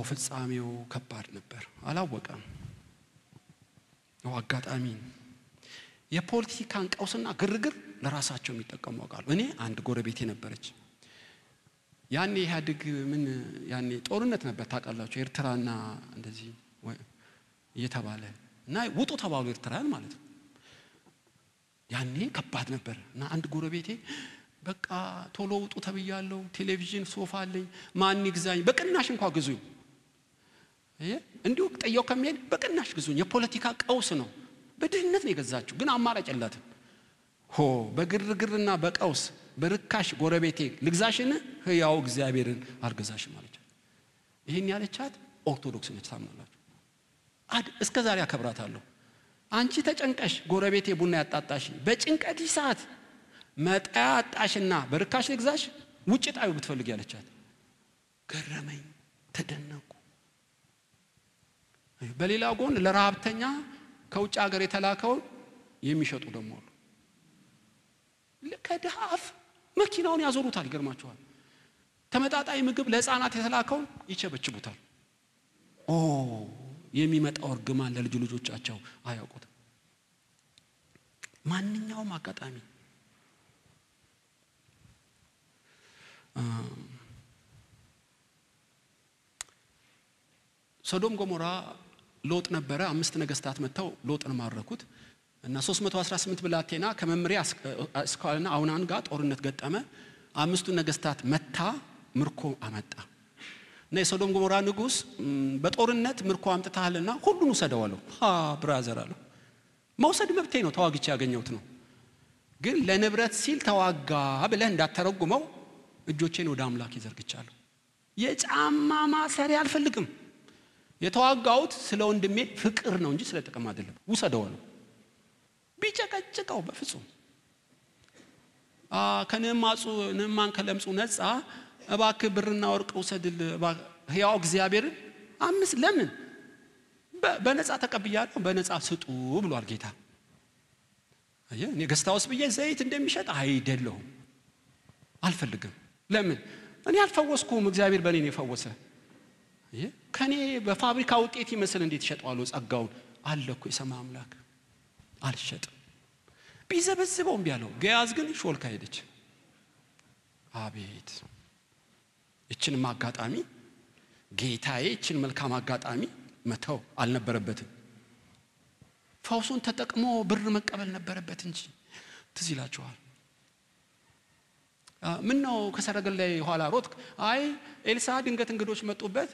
ፍጻሜው ከባድ ነበር አላወቀም አጋጣሚ የፖለቲካን ቀውስና ግርግር ለራሳቸው የሚጠቀሙ አቃሉ እኔ አንድ ጎረቤቴ ነበረች ያኔ ኢህአዴግ ምን ያኔ ጦርነት ነበር ታውቃላችሁ ኤርትራና እንደዚህ እየተባለ እና ውጡ ተባሉ ኤርትራን ማለት ነው ያኔ ከባድ ነበር እና አንድ ጎረቤቴ በቃ ቶሎ ውጡ ተብያለሁ ቴሌቪዥን ሶፋ አለኝ ማን ይግዛኝ በቅናሽ እንኳን ግዙኝ እንዲሁ ጠየው ከመሄድ በቅናሽ ግዙኝ የፖለቲካ ቀውስ ነው በድህነት ነው የገዛችሁ ግን አማራጭ የላትም በግርግርና በቀውስ በርካሽ ጎረቤቴ ልግዛሽን ህያው እግዚአብሔርን አርገዛሽ ማለት ይሄን ያለቻት ኦርቶዶክስ ነች ታምናላችሁ እስከዛሬ አከብራታለሁ አንቺ ተጨንቀሽ ጎረቤቴ ቡና ያጣጣሽ በጭንቀትሽ ሰዓት መጣያ አጣሽና በርካሽ ልግዛሽ ውጭ ጣዩ ብትፈልግ ያለቻት ገረመኝ ተደነቁ በሌላ ጎን ለራብተኛ ከውጭ ሀገር የተላከው የሚሸጡ ደሞ አሉ ለከዳፍ መኪናውን ያዞሩታል ይገርማችኋል ተመጣጣይ ምግብ ለህፃናት የተላከው ይቸበችቡታል የሚመጣው እርግማን ለልጅ ልጆቻቸው አያውቁት ማንኛውም አጋጣሚ ሶዶም ጎሞራ ሎጥ ነበረ 5 ነገስታት መተው ሎጥን ማረኩት እና 318 ብላቴና ከመምሪያ እስካልና አውናን ጋር ጦርነት ገጠመ 5 ነገስታት መታ ምርኮ አመጣ እና የሶዶም ጎሞራ ንጉስ በጦርነት ምርኮ አምጥታልና ሁሉን ወሰደዋለሁ ብራዘር አለው መውሰድ መብቴ ነው ተዋግቼ ያገኘሁት ነው ግን ለንብረት ሲል ተዋጋ ብለህ እንዳተረጉመው እጆቼን ወደ አምላክ ይዘርግቻለሁ የጫማ ማሰሪያ አልፈልግም የተዋጋውት ስለ ወንድሜ ፍቅር ነው እንጂ ስለ ጥቅም አይደለም ውሰደዋለሁ ቢጨቀጭቀው በፍጹም ከነማን ከለምጹ ነፃ እባክህ ብርና ወርቅ ውሰድል ህያው እግዚአብሔር አምስት ለምን በነፃ ተቀብያለሁ በነፃ ስጡ ብሏል ጌታ እኔ ገስታውስ ብዬ ዘይት እንደሚሸጥ አይደለም አልፈልግም ለምን እኔ አልፈወስኩም እግዚአብሔር በኔ ነው የፈወሰ ከኔ በፋብሪካ ውጤት ይመስል እንዴት ይሸጣዋል ጸጋው አለኩ የሰማ አምላክ አልሸጥ ቢዘበዝበው ቢያለው ገያዝ ግን ሾልካ ሄደች አቤት እቺን ማጋጣሚ ጌታዬ እቺን መልካም አጋጣሚ መተው አልነበረበትም ፈውሱን ተጠቅሞ ብር መቀበል ነበረበት እንጂ ትዝ ይላችኋል ምን ነው ከሰረገላ ኋላ ሮጥክ? አይ ኤልሳ ድንገት እንግዶች መጡበት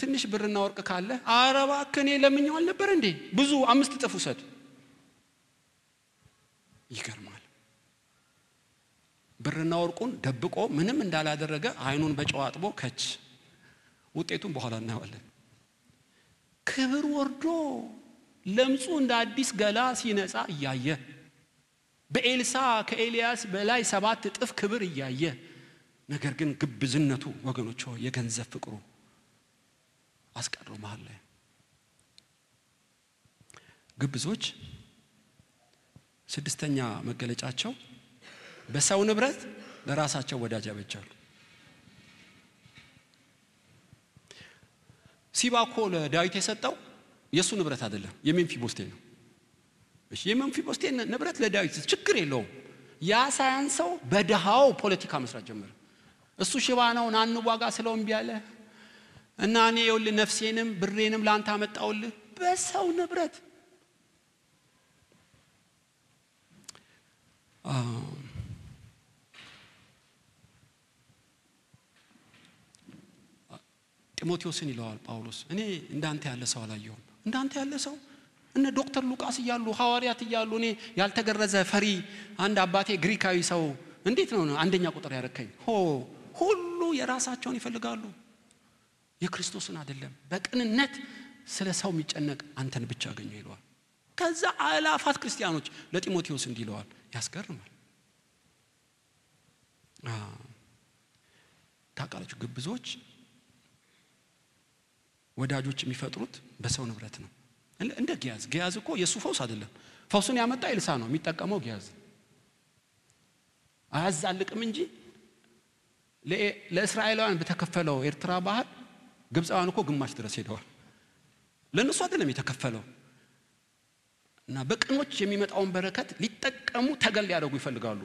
ትንሽ ብርና ወርቅ ካለ አረባ ከኔ ለምኛው አልነበር እንዴ? ብዙ 5 እጥፍ ውሰድ። ይገርማል። ብርና ወርቁን ደብቆ ምንም እንዳላደረገ አይኑን በጨው አጥቦ ከች። ውጤቱን በኋላ እናያለን። ክብር ወርዶ ለምጹ እንደ አዲስ ገላ ሲነጻ እያየ በኤልሳ ከኤልያስ በላይ 7 እጥፍ ክብር እያየ ነገር ግን ግብዝነቱ ወገኖች ሆይ የገንዘብ ፍቅሩ አስቀርሮ መሃል ላይ ግብዞች 6ኛ መገለጫቸው በሰው ንብረት ለራሳቸው ወዳጅ ያበጃሉ። ሲባኮ ለዳዊት የሰጠው የሱ ንብረት አይደለም፣ የሜምፊቦስቴ ነው። እሺ የሜምፊቦስቴ ንብረት ለዳዊት ችግር የለውም። ያ ሳያንሰው በደሃው ፖለቲካ መስራት ጀመረ። እሱ ሽባ ነው ናንዋጋ ስለው እምቢ አለ እና እኔ ይኸውልህ ነፍሴንም ብሬንም ላንተ አመጣውልህ በሰው ንብረት። ጢሞቴዎስን ይለዋል ጳውሎስ፣ እኔ እንዳንተ ያለ ሰው አላየሁም። እንዳንተ ያለ ሰው እነ ዶክተር ሉቃስ እያሉ ሐዋርያት እያሉ እኔ ያልተገረዘ ፈሪ አንድ አባቴ ግሪካዊ ሰው እንዴት ነው አንደኛ ቁጥር ያረከኝ? ሁሉ የራሳቸውን ይፈልጋሉ፣ የክርስቶስን አይደለም። በቅንነት ስለ ሰው የሚጨነቅ አንተን ብቻ አገኘው ይለዋል። ከዛ አላፋት ክርስቲያኖች ለጢሞቴዎስ እንዲለዋል። ያስገርማል። ታውቃላችሁ ግብዞች ወዳጆች የሚፈጥሩት በሰው ንብረት ነው። እንደ ጊያዝ እኮ የሱ ፈውስ አይደለም። ፈውሱን ያመጣ ኤልሳ ነው፣ የሚጠቀመው ጊያዝ አያዛልቅም እንጂ ለእስራኤላውያን በተከፈለው ኤርትራ ባህር ግብፃውያን እኮ ግማሽ ድረስ ሄደዋል። ለነሱ አይደለም የተከፈለው። እና በቅኖች የሚመጣውን በረከት ሊጠቀሙ ተገል ያደርጉ ይፈልጋሉ።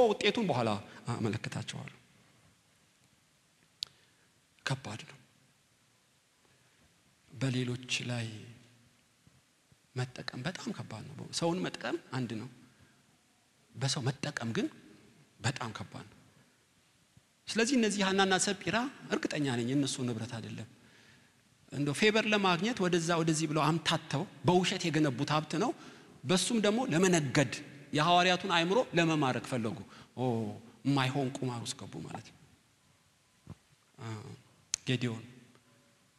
ውጤቱን በኋላ አመለክታቸዋለሁ። ከባድ ነው። በሌሎች ላይ መጠቀም በጣም ከባድ ነው። ሰውን መጠቀም አንድ ነው፣ በሰው መጠቀም ግን በጣም ከባድ ነው። ስለዚህ እነዚህ ሐናና ሰጲራ እርግጠኛ ነኝ የነሱ ንብረት አይደለም። እንደው ፌቨር ለማግኘት ወደዛ ወደዚህ ብለው አምታተው በውሸት የገነቡት ሀብት ነው። በሱም ደግሞ ለመነገድ የሐዋርያቱን አይምሮ ለመማረክ ፈለጉ። የማይሆን ቁማር ውስጥ ገቡ ማለት ነው። ጌዲዮን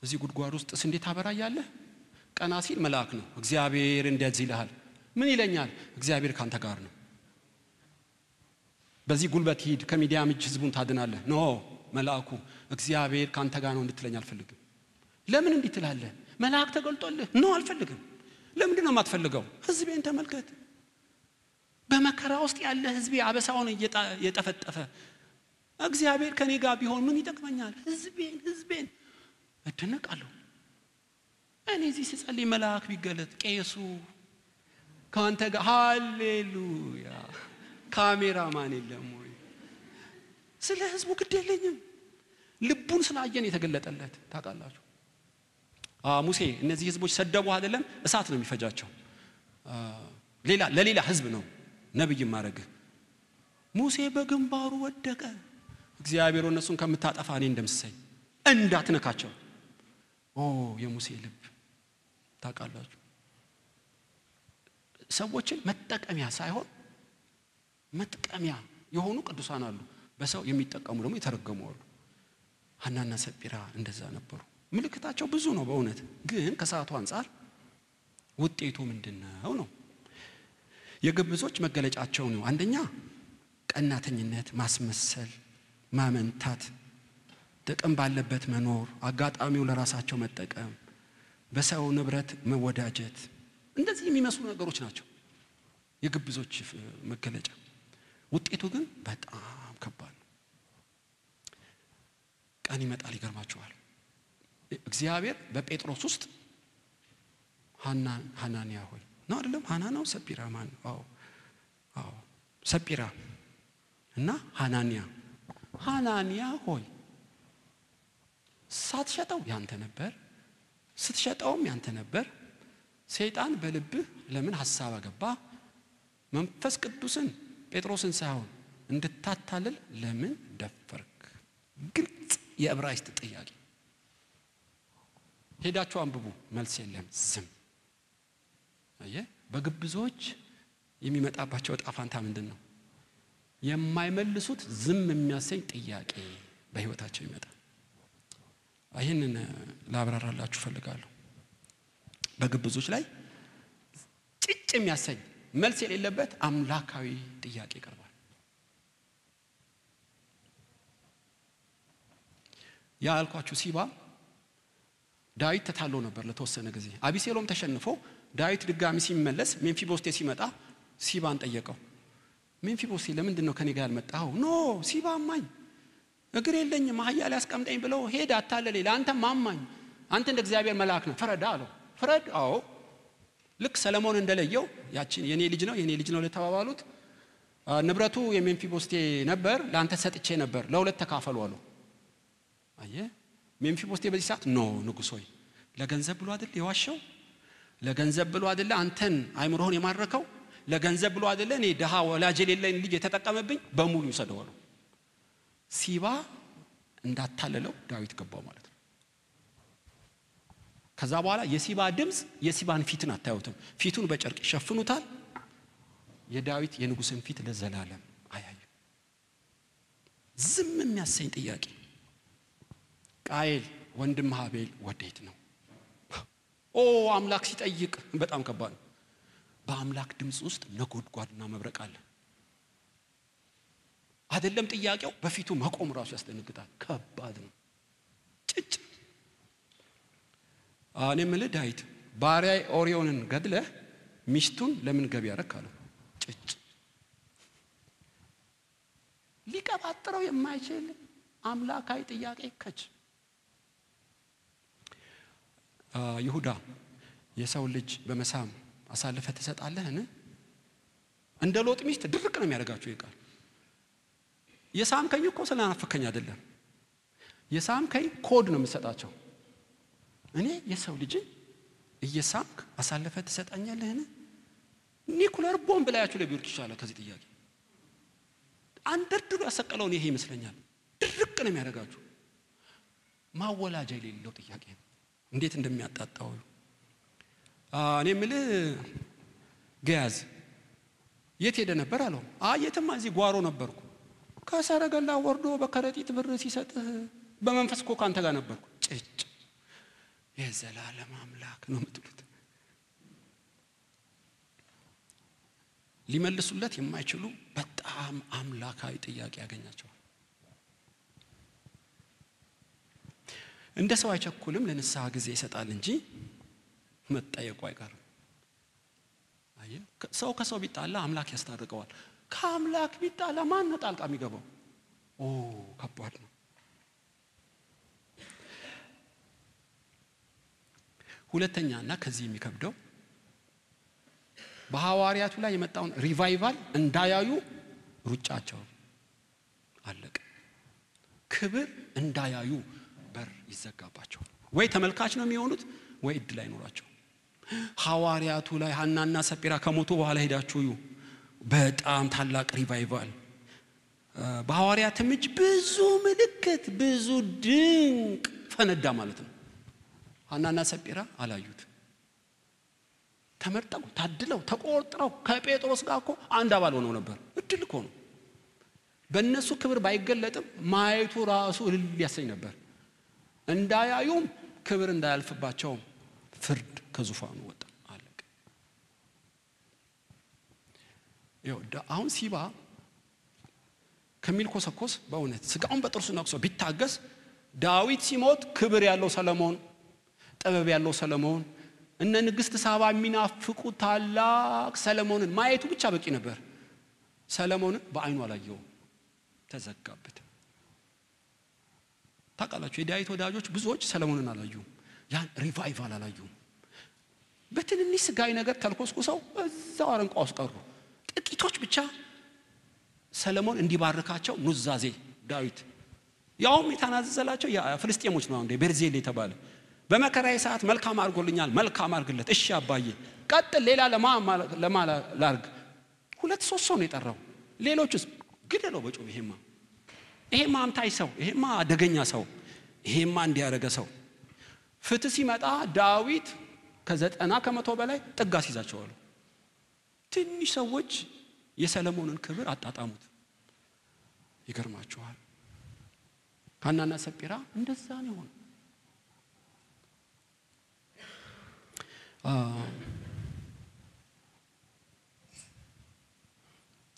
እዚህ ጉድጓድ ውስጥ እንዴት አበራያለህ? ቀና ሲል መልአክ ነው። እግዚአብሔር እንደዚህ ይልሃል። ምን ይለኛል? እግዚአብሔር ካንተ ጋር ነው። በዚህ ጉልበት ሂድ ከሚዲያም እጅ ህዝቡን ታድናለህ። ኖ መልአኩ እግዚአብሔር ካንተ ጋር ነው እንድትለኝ አልፈልግም። ለምን እንዲህ ትላለህ? መልአክ ተገልጦልህ ነው። አልፈልግም። ለምንድን ነው የማትፈልገው? ህዝቤን ተመልከት። በመከራ ውስጥ ያለ ህዝቤ አበሳውን እየጠፈጠፈ እግዚአብሔር ከኔ ጋር ቢሆን ምን ይጠቅመኛል? ህዝቤን እደነቃለሁ። እኔ እዚህ ስጸልይ መልአክ ቢገለጥ ቄሱ ካንተ ጋር ሃሌሉያ ካሜራማን የለም ወይ? ስለ ህዝቡ ግድ የለኝም። ልቡን ስላየን የተገለጠለት ታውቃላችሁ። ሙሴ እነዚህ ህዝቦች ሰደቡ አይደለም፣ እሳት ነው የሚፈጃቸው። ለሌላ ህዝብ ነው ነብይ ማረግ። ሙሴ በግንባሩ ወደቀ። እግዚአብሔር እነሱን ከምታጠፋ እኔ እንደምሰኝ እንዳትነካቸው። የሙሴ ልብ ታውቃላችሁ። ሰዎችን መጠቀሚያ ሳይሆን መጥቀሚያ የሆኑ ቅዱሳን አሉ። በሰው የሚጠቀሙ ደግሞ የተረገሙ አሉ። ሐናና ሰጲራ እንደዛ ነበሩ። ምልክታቸው ብዙ ነው በእውነት ግን ከሰዓቱ አንፃር ውጤቱ ምንድነው ነው? የግብዞች መገለጫቸው ነው። አንደኛ ቀናተኝነት፣ ማስመሰል፣ ማመንታት፣ ጥቅም ባለበት መኖር፣ አጋጣሚው ለራሳቸው መጠቀም፣ በሰው ንብረት መወዳጀት፣ እንደዚህ የሚመስሉ ነገሮች ናቸው የግብዞች መገለጫ። ውጤቱ ግን በጣም ከባድ ነው። ቀን ይመጣል ይገርማችኋል። እግዚአብሔር በጴጥሮስ ውስጥ ሐናንያ ሆይ ነው አይደለም? ሐናናው ሰጲራ ማን? ሰጲራ እና ሐናንያ ሆይ ሳትሸጠው ያንተ ነበር፣ ስትሸጠውም ያንተ ነበር። ሰይጣን በልብህ ለምን ሐሳብ አገባ? መንፈስ ቅዱስን ጴጥሮስን ሳይሆን እንድታታልል ለምን ደፈርክ? ግልጽ የዕብራይስጥ ጥያቄ። ሄዳችሁ አንብቡ፣ መልስ የለም፣ ዝም። በግብዞች የሚመጣባቸው ዕጣ ፈንታ ምንድነው? የማይመልሱት ዝም የሚያሰኝ ጥያቄ በህይወታቸው ይመጣል። ይሄንን ላብራራላችሁ ፈልጋለሁ። በግብዞች ላይ ጭጭ የሚያሰኝ መልስ የሌለበት አምላካዊ ጥያቄ ቀርቧል። ያልኳችሁ ሲባ ዳዊት ተታሎ ነበር ለተወሰነ ጊዜ። አቢሴሎም ተሸንፎ ዳዊት ድጋሚ ሲመለስ ሜምፊቦስቴ ሲመጣ ሲባን ጠየቀው። ሜምፊቦስቴ ለምንድን ነው ከኔ ጋር ያልመጣው? ኖ ሲባ አማኝ እግር የለኝም አህያ ላይ አስቀምጠኝ ብለው ሄደ አታለለ። ለአንተ ማማኝ አንተ እንደ እግዚአብሔር መልአክ ነው ፍረድ አለው። ፍረድ? አዎ። ልክ ሰለሞን እንደለየው ያቺን የኔ ልጅ ነው ለተባባሉት ንብረቱ የሜምፊቦስቴ ነበር፣ ለአንተ ሰጥቼ ነበር፣ ለሁለት ተካፈሉ አለው። አየ ሜምፊቦስቴ በዚህ ሰዓት ኖ ንጉሥ ሆይ ለገንዘብ ብሎ አይደል የዋሸው? ለገንዘብ ብሎ አይደል አንተን አይምሮህን የማረከው? ለገንዘብ ብሎ አይደል እኔ ደሃ ወላጅ የሌለኝ ልጅ የተጠቀመብኝ? በሙሉ ይሰደው አለው። ሲባ እንዳታለለው ዳዊት ገባው ማለት ነው። ከዛ በኋላ የሲባ ድምጽ የሲባን ፊትን አታዩትም። ፊቱን በጨርቅ ይሸፍኑታል። የዳዊት የንጉስን ፊት ለዘላለም አያዩ። ዝም የሚያሰኝ ጥያቄ። ቃየል ወንድም ሀቤል ወዴት ነው? አምላክ ሲጠይቅ በጣም ከባድ ነው። በአምላክ ድምጽ ውስጥ ነጎድጓድና መብረቅ አለ። አይደለም ጥያቄው በፊቱ መቆም ራሱ ያስደነግጣል። ከባድ ነው። ጭጭ እኔ የምልህ ዳዊት ባሪያዬ ኦሪዮንን ገድለህ ሚስቱን ለምን ገቢ ያረካለው? ጭጭ ሊቀባጥረው የማይችል አምላካዊ ጥያቄ ከች ይሁዳ የሰው ልጅ በመሳም አሳልፈ ተሰጣለህን? እንደ ሎጥ ሚስት ድርቅ ነው የሚያደርጋቸው ይቃል። የሳምከኝ እኮ ስለናፈከኝ አይደለም። የሳምከኝ ኮድ ነው የምሰጣቸው። እኔ የሰው ልጅ እየሳምክ አሳልፈ ተሰጣኛለህን? ኒኩለር ቦምብ ላያችሁ ላይ ቢወርድ ይችላል። ከዚህ ጥያቄ አንደርድሮ ያሰቀለው ይሄ ይመስለኛል። ድርቅ ነው የሚያደርጋቸው። ማወላጃ የሌለው ጥያቄ ነው። እንዴት እንደሚያጣጣው እኔ የምልህ ገያዝ የት ሄደ ነበር አለው። የትማ እዚህ ጓሮ ነበርኩ። ከሰረገላ ወርዶ በከረጢት ብር ሲሰጥህ በመንፈስ እኮ ካንተ ጋር ነበርኩ። ጭጭ የዘላለም አምላክ ነው የምትሉት። ሊመልሱለት የማይችሉ በጣም አምላካዊ ጥያቄ ያገኛቸዋል። እንደ ሰው አይቸኩልም፣ ለንስሐ ጊዜ ይሰጣል እንጂ መጠየቁ አይቀርም። ሰው ከሰው ቢጣላ አምላክ ያስታርቀዋል። ከአምላክ ቢጣላ ማን ነው ጣልቃ የሚገባው? ከባድ ነው። ሁለተኛና ከዚህ የሚከብደው በሐዋርያቱ ላይ የመጣውን ሪቫይቫል እንዳያዩ ሩጫቸው አለቀ። ክብር እንዳያዩ በር ይዘጋባቸው። ወይ ተመልካች ነው የሚሆኑት ወይ እድል አይኖራቸው። ሐዋርያቱ ላይ ሐናና ሰጲራ ከሞቱ በኋላ ሄዳችሁ እዩ። በጣም ታላቅ ሪቫይቫል በሐዋርያት እጅ ብዙ ምልክት ብዙ ድንቅ ፈነዳ ማለት ነው። ሐናና ሰጲራ አላዩት። ተመርጠው ታድለው ተቆርጥረው ከጴጥሮስ ጋር እኮ አንድ አባል ሆነው ነበር። እድል እኮ ነው። በእነሱ ክብር ባይገለጥም ማየቱ ራሱ እልል ያሰኝ ነበር። እንዳያዩም ክብር እንዳያልፍባቸው ፍርድ ከዙፋኑ ወጣ አለቀ። አሁን ሲባ ከሚል ኮሰኮስ በእውነት ስጋውን በጥርሱ ነክሶ ቢታገስ ዳዊት ሲሞት ክብር ያለው ሰለሞን፣ ጥበብ ያለው ሰለሞን፣ እነ ንግስት ሳባ የሚናፍቁ ታላቅ ሰለሞንን ማየቱ ብቻ በቂ ነበር። ሰለሞንን በአይኑ አላየው፣ ተዘጋበት። ታውቃላችሁ የዳዊት ወዳጆች ብዙዎች ሰለሞንን አላዩም። ያን ሪቫይቫል አላዩም። በትንንሽ ስጋዊ ነገር ተልኮስኩሰው እዛው አረንቋ ውስጥ ቀሩ። ጥቂቶች ብቻ ሰለሞን እንዲባርካቸው ኑዛዜ ዳዊት ያውም የተናዘዘላቸው የፍልስጤሞች ነው። እንደ ቤርዜል የተባለ በመከራዬ ሰዓት መልካም አድርጎልኛል፣ መልካም አድርግለት። እሺ አባዬ ቀጥል፣ ሌላ ለማ ላርግ። ሁለት ሶስት ሰው ነው የጠራው። ሌሎችስ ግደለው በጮቤ። ይሄማ አምታይ ሰው፣ ይሄማ አደገኛ ሰው፣ ይሄማ እንዲያረገ ሰው። ፍትህ ሲመጣ ዳዊት ከ90% በላይ ጥጋስ ይዛቸዋል። ትንሽ ሰዎች የሰለሞንን ክብር አጣጣሙት። ይገርማችኋል። ሐናና ሰጲራ እንደዛ ነው።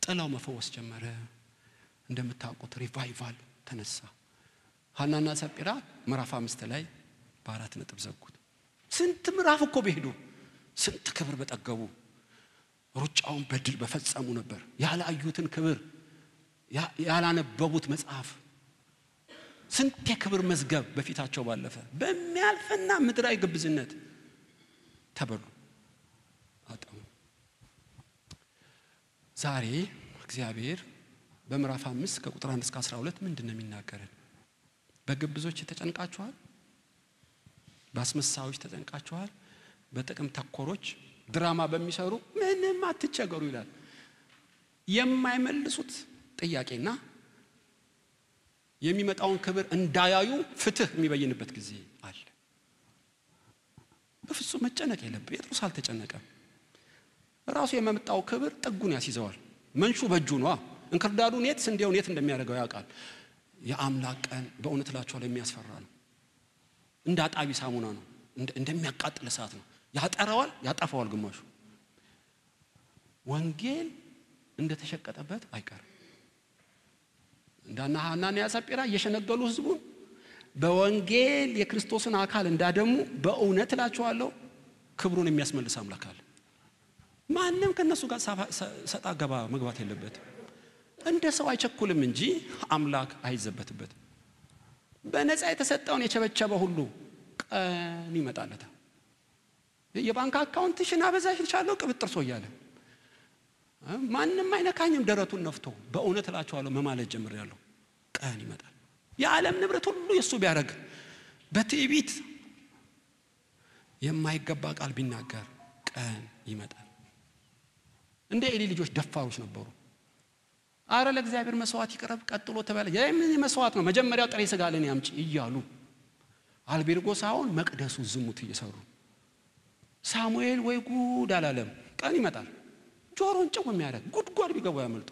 ጥላው መፈወስ ጀመረ። እንደምታውቁት ሪቫይቫል ተነሳ። ሐናና ሰጲራ ምዕራፍ 5 ላይ በ4 ነጥብ ዘጉት። ስንት ምዕራፍ እኮ በሄዱ ስንት ክብር በጠገቡ ሩጫውን በድል በፈጸሙ ነበር። ያላዩትን ክብር ያላነበቡት መጽሐፍ ስንት የክብር መዝገብ በፊታቸው ባለፈ በሚያልፈና ምድራዊ ግብዝነት ተበሉ አጣሙ። ዛሬ እግዚአብሔር በምዕራፍ 5 ከቁጥር 1 እስከ 12 ምንድነው የሚናገረን? በግብዞች ተጨንቃችኋል፣ በአስመሳዮች ተጨንቃችኋል፣ በጥቅም ተኮሮች ድራማ በሚሰሩ ምንም አትቸገሩ ይላል። የማይመልሱት ጥያቄና የሚመጣውን ክብር እንዳያዩ ፍትህ የሚበይንበት ጊዜ አለ። በፍጹም መጨነቅ የለብም። ጴጥሮስ አልተጨነቀም። ራሱ የመጣው ክብር ጥጉን ያስይዘዋል። መንሹ በእጁ ነው። እንክርዳዱን የት ስንዴውን የት እንደሚያደርገው ያውቃል። የአምላክ ቀን በእውነት እላችኋለሁ የሚያስፈራ ነው። እንደ አጣቢ ሳሙና ነው፣ እንደሚያቃጥል እሳት ነው። ያጠራዋል፣ ያጠፋዋል ግማሹ። ወንጌል እንደተሸቀጠበት አይቀርም። እንዳና ሐናና ሰጲራ እየሸነገሉ ህዝቡን በወንጌል የክርስቶስን አካል እንዳደሙ በእውነት እላችኋለሁ ክብሩን የሚያስመልስ አምላክ አለ። ማንንም ከነሱ ጋር ሰጣ ገባ መግባት የለበት። እንደ ሰው አይቸኩልም እንጂ አምላክ አይዘበትበትም። በነፃ የተሰጠውን የቸበቸበ ሁሉ ቀን ይመጣለታል። የባንክ አካውንትሽን አበዛሽልሻለሁ ቅብጥርሶ እያለ ማንንም አይነካኝም ደረቱን ነፍቶ በእውነት እላችኋለሁ መማለት ጀምሬያለሁ። ቀን ይመጣል። የዓለም ንብረት ሁሉ የሱ ቢያረግ በትዕቢት የማይገባ ቃል ቢናገር ቀን ይመጣል። እንደ ኤሊ ልጆች ደፋሮች ነበሩ። አረ ለእግዚአብሔር መስዋዕት ይቀርብ ቀጥሎ ተባለ። የምን መስዋዕት ነው? መጀመሪያ ጥሬ ስጋ ለኔ አምጪ እያሉ አልቤርጎ ሳይሆን መቅደሱ ዝሙት እየሰሩ ሳሙኤል ወይ ጉድ አላለም። ቀን ይመጣል ጆሮን ጭው የሚያደርግ ጉድጓድ ቢገቡ ያመልጡ።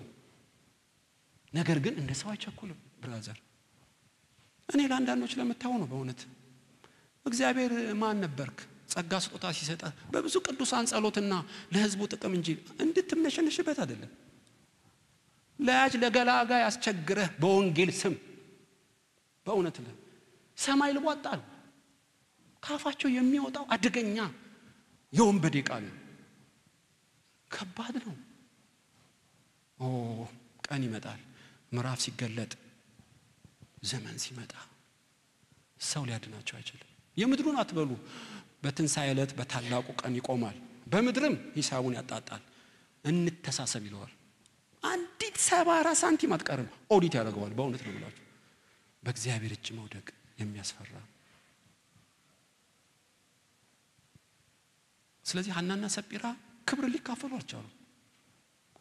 ነገር ግን እንደ ሰው አይቸኩልም። ብራዘር እኔ ለአንዳንዶች ለምታው ነው በእውነት እግዚአብሔር ማን ነበርክ ጸጋ ስጦታ ሲሰጣ በብዙ ቅዱሳን ጸሎትና ለህዝቡ ጥቅም እንጂ እንድትምነሸንሽበት አይደለም። ለያጅ ለገላጋ ያስቸግረህ በወንጌል ስም በእውነት ሰማይ ልቧጣል። ካፋቸው የሚወጣው አደገኛ የወንበዴ ቃል ነው። ከባድ ነው። ቀን ይመጣል። ምዕራፍ ሲገለጥ ዘመን ሲመጣ ሰው ሊያድናቸው አይችልም። የምድሩን አትበሉ፣ በትንሣኤ ዕለት በታላቁ ቀን ይቆማል። በምድርም ሂሳቡን ያጣጣል። እንተሳሰብ ይለዋል። አንዲት 74 ሳንቲም አትቀርም ኦዲት ያደርገዋል። በእውነት ነው ብላችሁ በእግዚአብሔር እጅ መውደቅ የሚያስፈራ። ስለዚህ ሐናና ሰጲራ ክብር ሊካፈሉ አልቻሉም።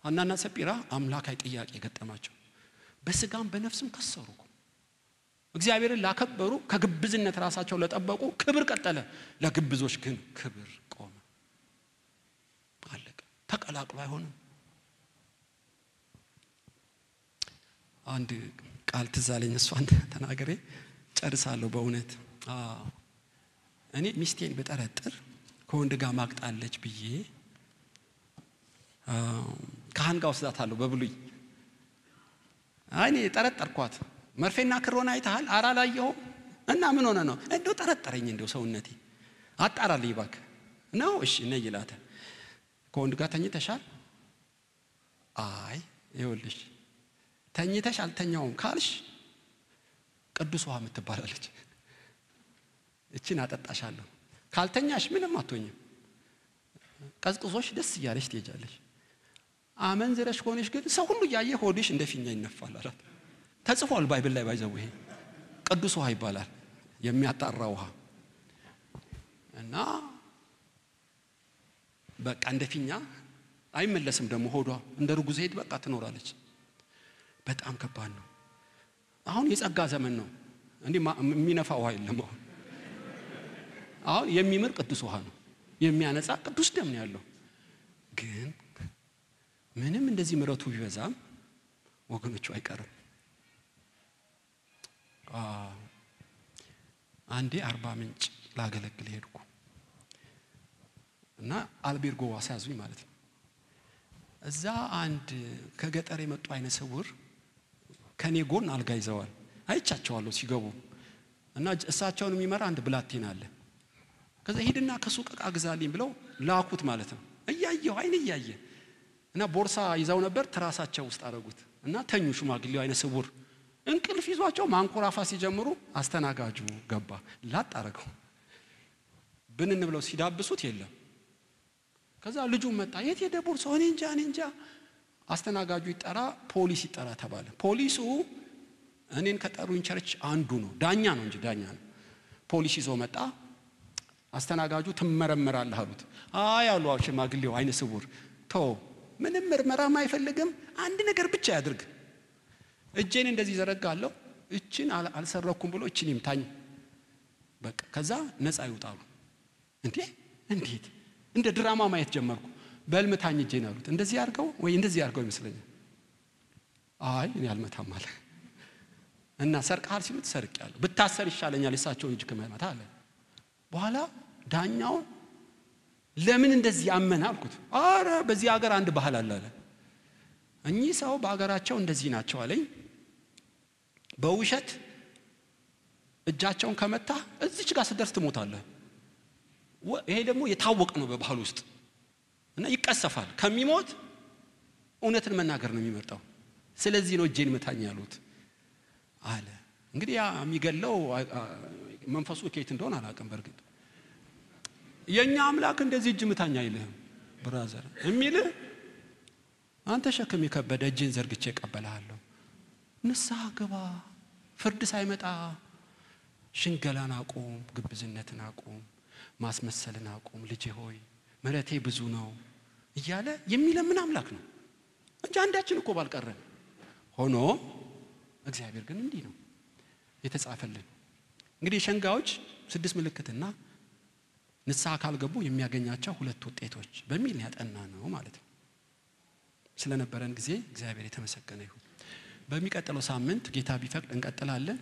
ሐናና ሰጲራ አምላካዊ ጥያቄ ገጠማቸው። በስጋም በነፍስም ከሰሩ። እግዚአብሔርን ላከበሩ ከግብዝነት ራሳቸው ለጠበቁ ክብር ቀጠለ። ለግብዞች ግን ክብር ቆመ። አለቀ። ተቀላቅሎ አይሆንም። አንድ ቃል ትዛለኝ እሷን ተናገሬ ጨርሳለሁ። በእውነት እኔ ሚስቴን በጠረጥር ከወንድ ጋር ማቅጣለች ብዬ ካህን ጋር ወስዳታለሁ በብሉይ። እኔ ጠረጠርኳት። መርፌና ክሮና አይተሃል? አላየሁም። እና ምን ሆነ ነው? እንደው ጠረጠረኝ። እንደው ሰውነቴ አጣራልኝ እባክህ ነው። እሺ ነይ ይላታ። ከወንድ ጋር ተኝተሻል? አይ ይኸውልሽ ተኝተሽ አልተኛውም ካልሽ ቅዱስ ውሃ የምትባላለች እቺን አጠጣሻለሁ። ካልተኛሽ ምንም አትሆኝም። ቀዝቅዞሽ ደስ እያለሽ ትሄጃለሽ። አመንዝረሽ ከሆነሽ ግን ሰው ሁሉ ያየ ሆድሽ እንደ ፊኛ ይነፋል አላት። ተጽፏል ባይብል ላይ ባይዘው ይሄ ቅዱስ ውሃ ይባላል፣ የሚያጣራ ውሃ። እና በቃ እንደ ፊኛ አይመለስም ደግሞ ሆዷ እንደ ርጉዝ ሄድ በቃ ትኖራለች። በጣም ከባድ ነው። አሁን የጸጋ ዘመን ነው። እንዴ የሚነፋ ውሃ የለም። አሁን የሚምር ቅዱስ ውሃ ነው፣ የሚያነጻ ቅዱስ ደም ነው ያለው። ግን ምንም እንደዚህ ምረቱ ቢበዛም ወገኖቹ አይቀርም። አንዴ 40 ምንጭ ላገለግል ሄድኩ እና አልቤርጎ አሳዙኝ ማለት ነው። እዛ አንድ ከገጠር የመጡ አይነ ስውር ከኔ ጎን አልጋ ይዘዋል። አይቻቸዋለሁ ሲገቡ እና እሳቸውን የሚመራ አንድ ብላቴና አለ። ከዛ ሄድና ከሱቅ ዕቃ ግዛልኝ ብለው ላኩት ማለት ነው። እያየው አይን እያየ እና ቦርሳ ይዘው ነበር፣ ትራሳቸው ውስጥ አረጉት እና ተኙ። ሽማግሌው አይነ ስውር እንቅልፍ ይዟቸው ማንኮራፋ ሲጀምሩ አስተናጋጁ ገባ፣ ላጥ አረገው። ብንን ብለው ሲዳብሱት የለም። ከዛ ልጁ መጣ፣ የት ሄደ ቦርሳው? እኔ እንጃ። አስተናጋጁ ይጠራ፣ ፖሊስ ይጠራ ተባለ። ፖሊሱ እኔን ከጠሩኝ ቸርች አንዱ ነው፣ ዳኛ ነው እንጂ ዳኛ ነው። ፖሊስ ይዞ መጣ። አስተናጋጁ ትመረመራለህ አሉት። አይ አሉ ሽማግሌው አይነ ስውር፣ ምንም ምርመራም አይፈልግም፣ አንድ ነገር ብቻ ያድርግ። እጄን እንደዚህ ዘረጋለሁ፣ እቺን አልሰረኩም ብሎ እቺን ይምታኝ፣ በቃ ከዛ ነፃ ይውጣሉ። እንዴት እንደ ድራማ ማየት ጀመርኩ። በልምታኝ እጄን አሉት። እንደዚህ አድርገው ወይ እንደዚህ አድርገው ይመስለኛል። አይ እኔ አልመታም አለ እና ሰርቀሃል ሲሉት ሰርቄያለሁ፣ ብታሰር ይሻለኛል እሳቸውን እጅ ከመመታ አለ። በኋላ ዳኛው ለምን እንደዚህ አመና አልኩት። አረ በዚህ ሀገር አንድ ባህል አለ። እኚህ ሰው በአገራቸው እንደዚህ ናቸው አለኝ። በውሸት እጃቸውን ከመታ እዚች ጋር ስደርስ ትሞታለህ። ይሄ ደግሞ የታወቀ ነው በባህል ውስጥ እና ይቀሰፋል። ከሚሞት እውነትን መናገር ነው የሚመርጠው። ስለዚህ ነው እጄን መታኝ ያሉት አለ። እንግዲህ ያ የሚገለው መንፈሱ ከየት እንደሆነ አላውቅም። በርግጥ የኛ አምላክ እንደዚህ እጅ መታኝ አይልህም ብራዘር። የሚልህ አንተ ሸክም የከበደ እጄን ዘርግቼ እቀበልሃለሁ፣ ንስሐ ግባ፣ ፍርድ ሳይመጣ ሽንገላን አቁም፣ ግብዝነትን አቁም፣ ማስመሰልን አቁም፣ ልጄ ሆይ ምሕረቴ ብዙ ነው እያለ የሚለምን አምላክ ነው እንጂ አንዳችን እኮ ባልቀረን። ሆኖ እግዚአብሔር ግን እንዲህ ነው የተጻፈልን። እንግዲህ ሸንጋዮች 6 ምልክትና ንስሐ ካልገቡ የሚያገኛቸው 2 ውጤቶች በሚል ያጠና ነው ማለት ነው። ስለነበረን ጊዜ እግዚአብሔር የተመሰገነ ይሁን። በሚቀጥለው ሳምንት ጌታ ቢፈቅድ እንቀጥላለን።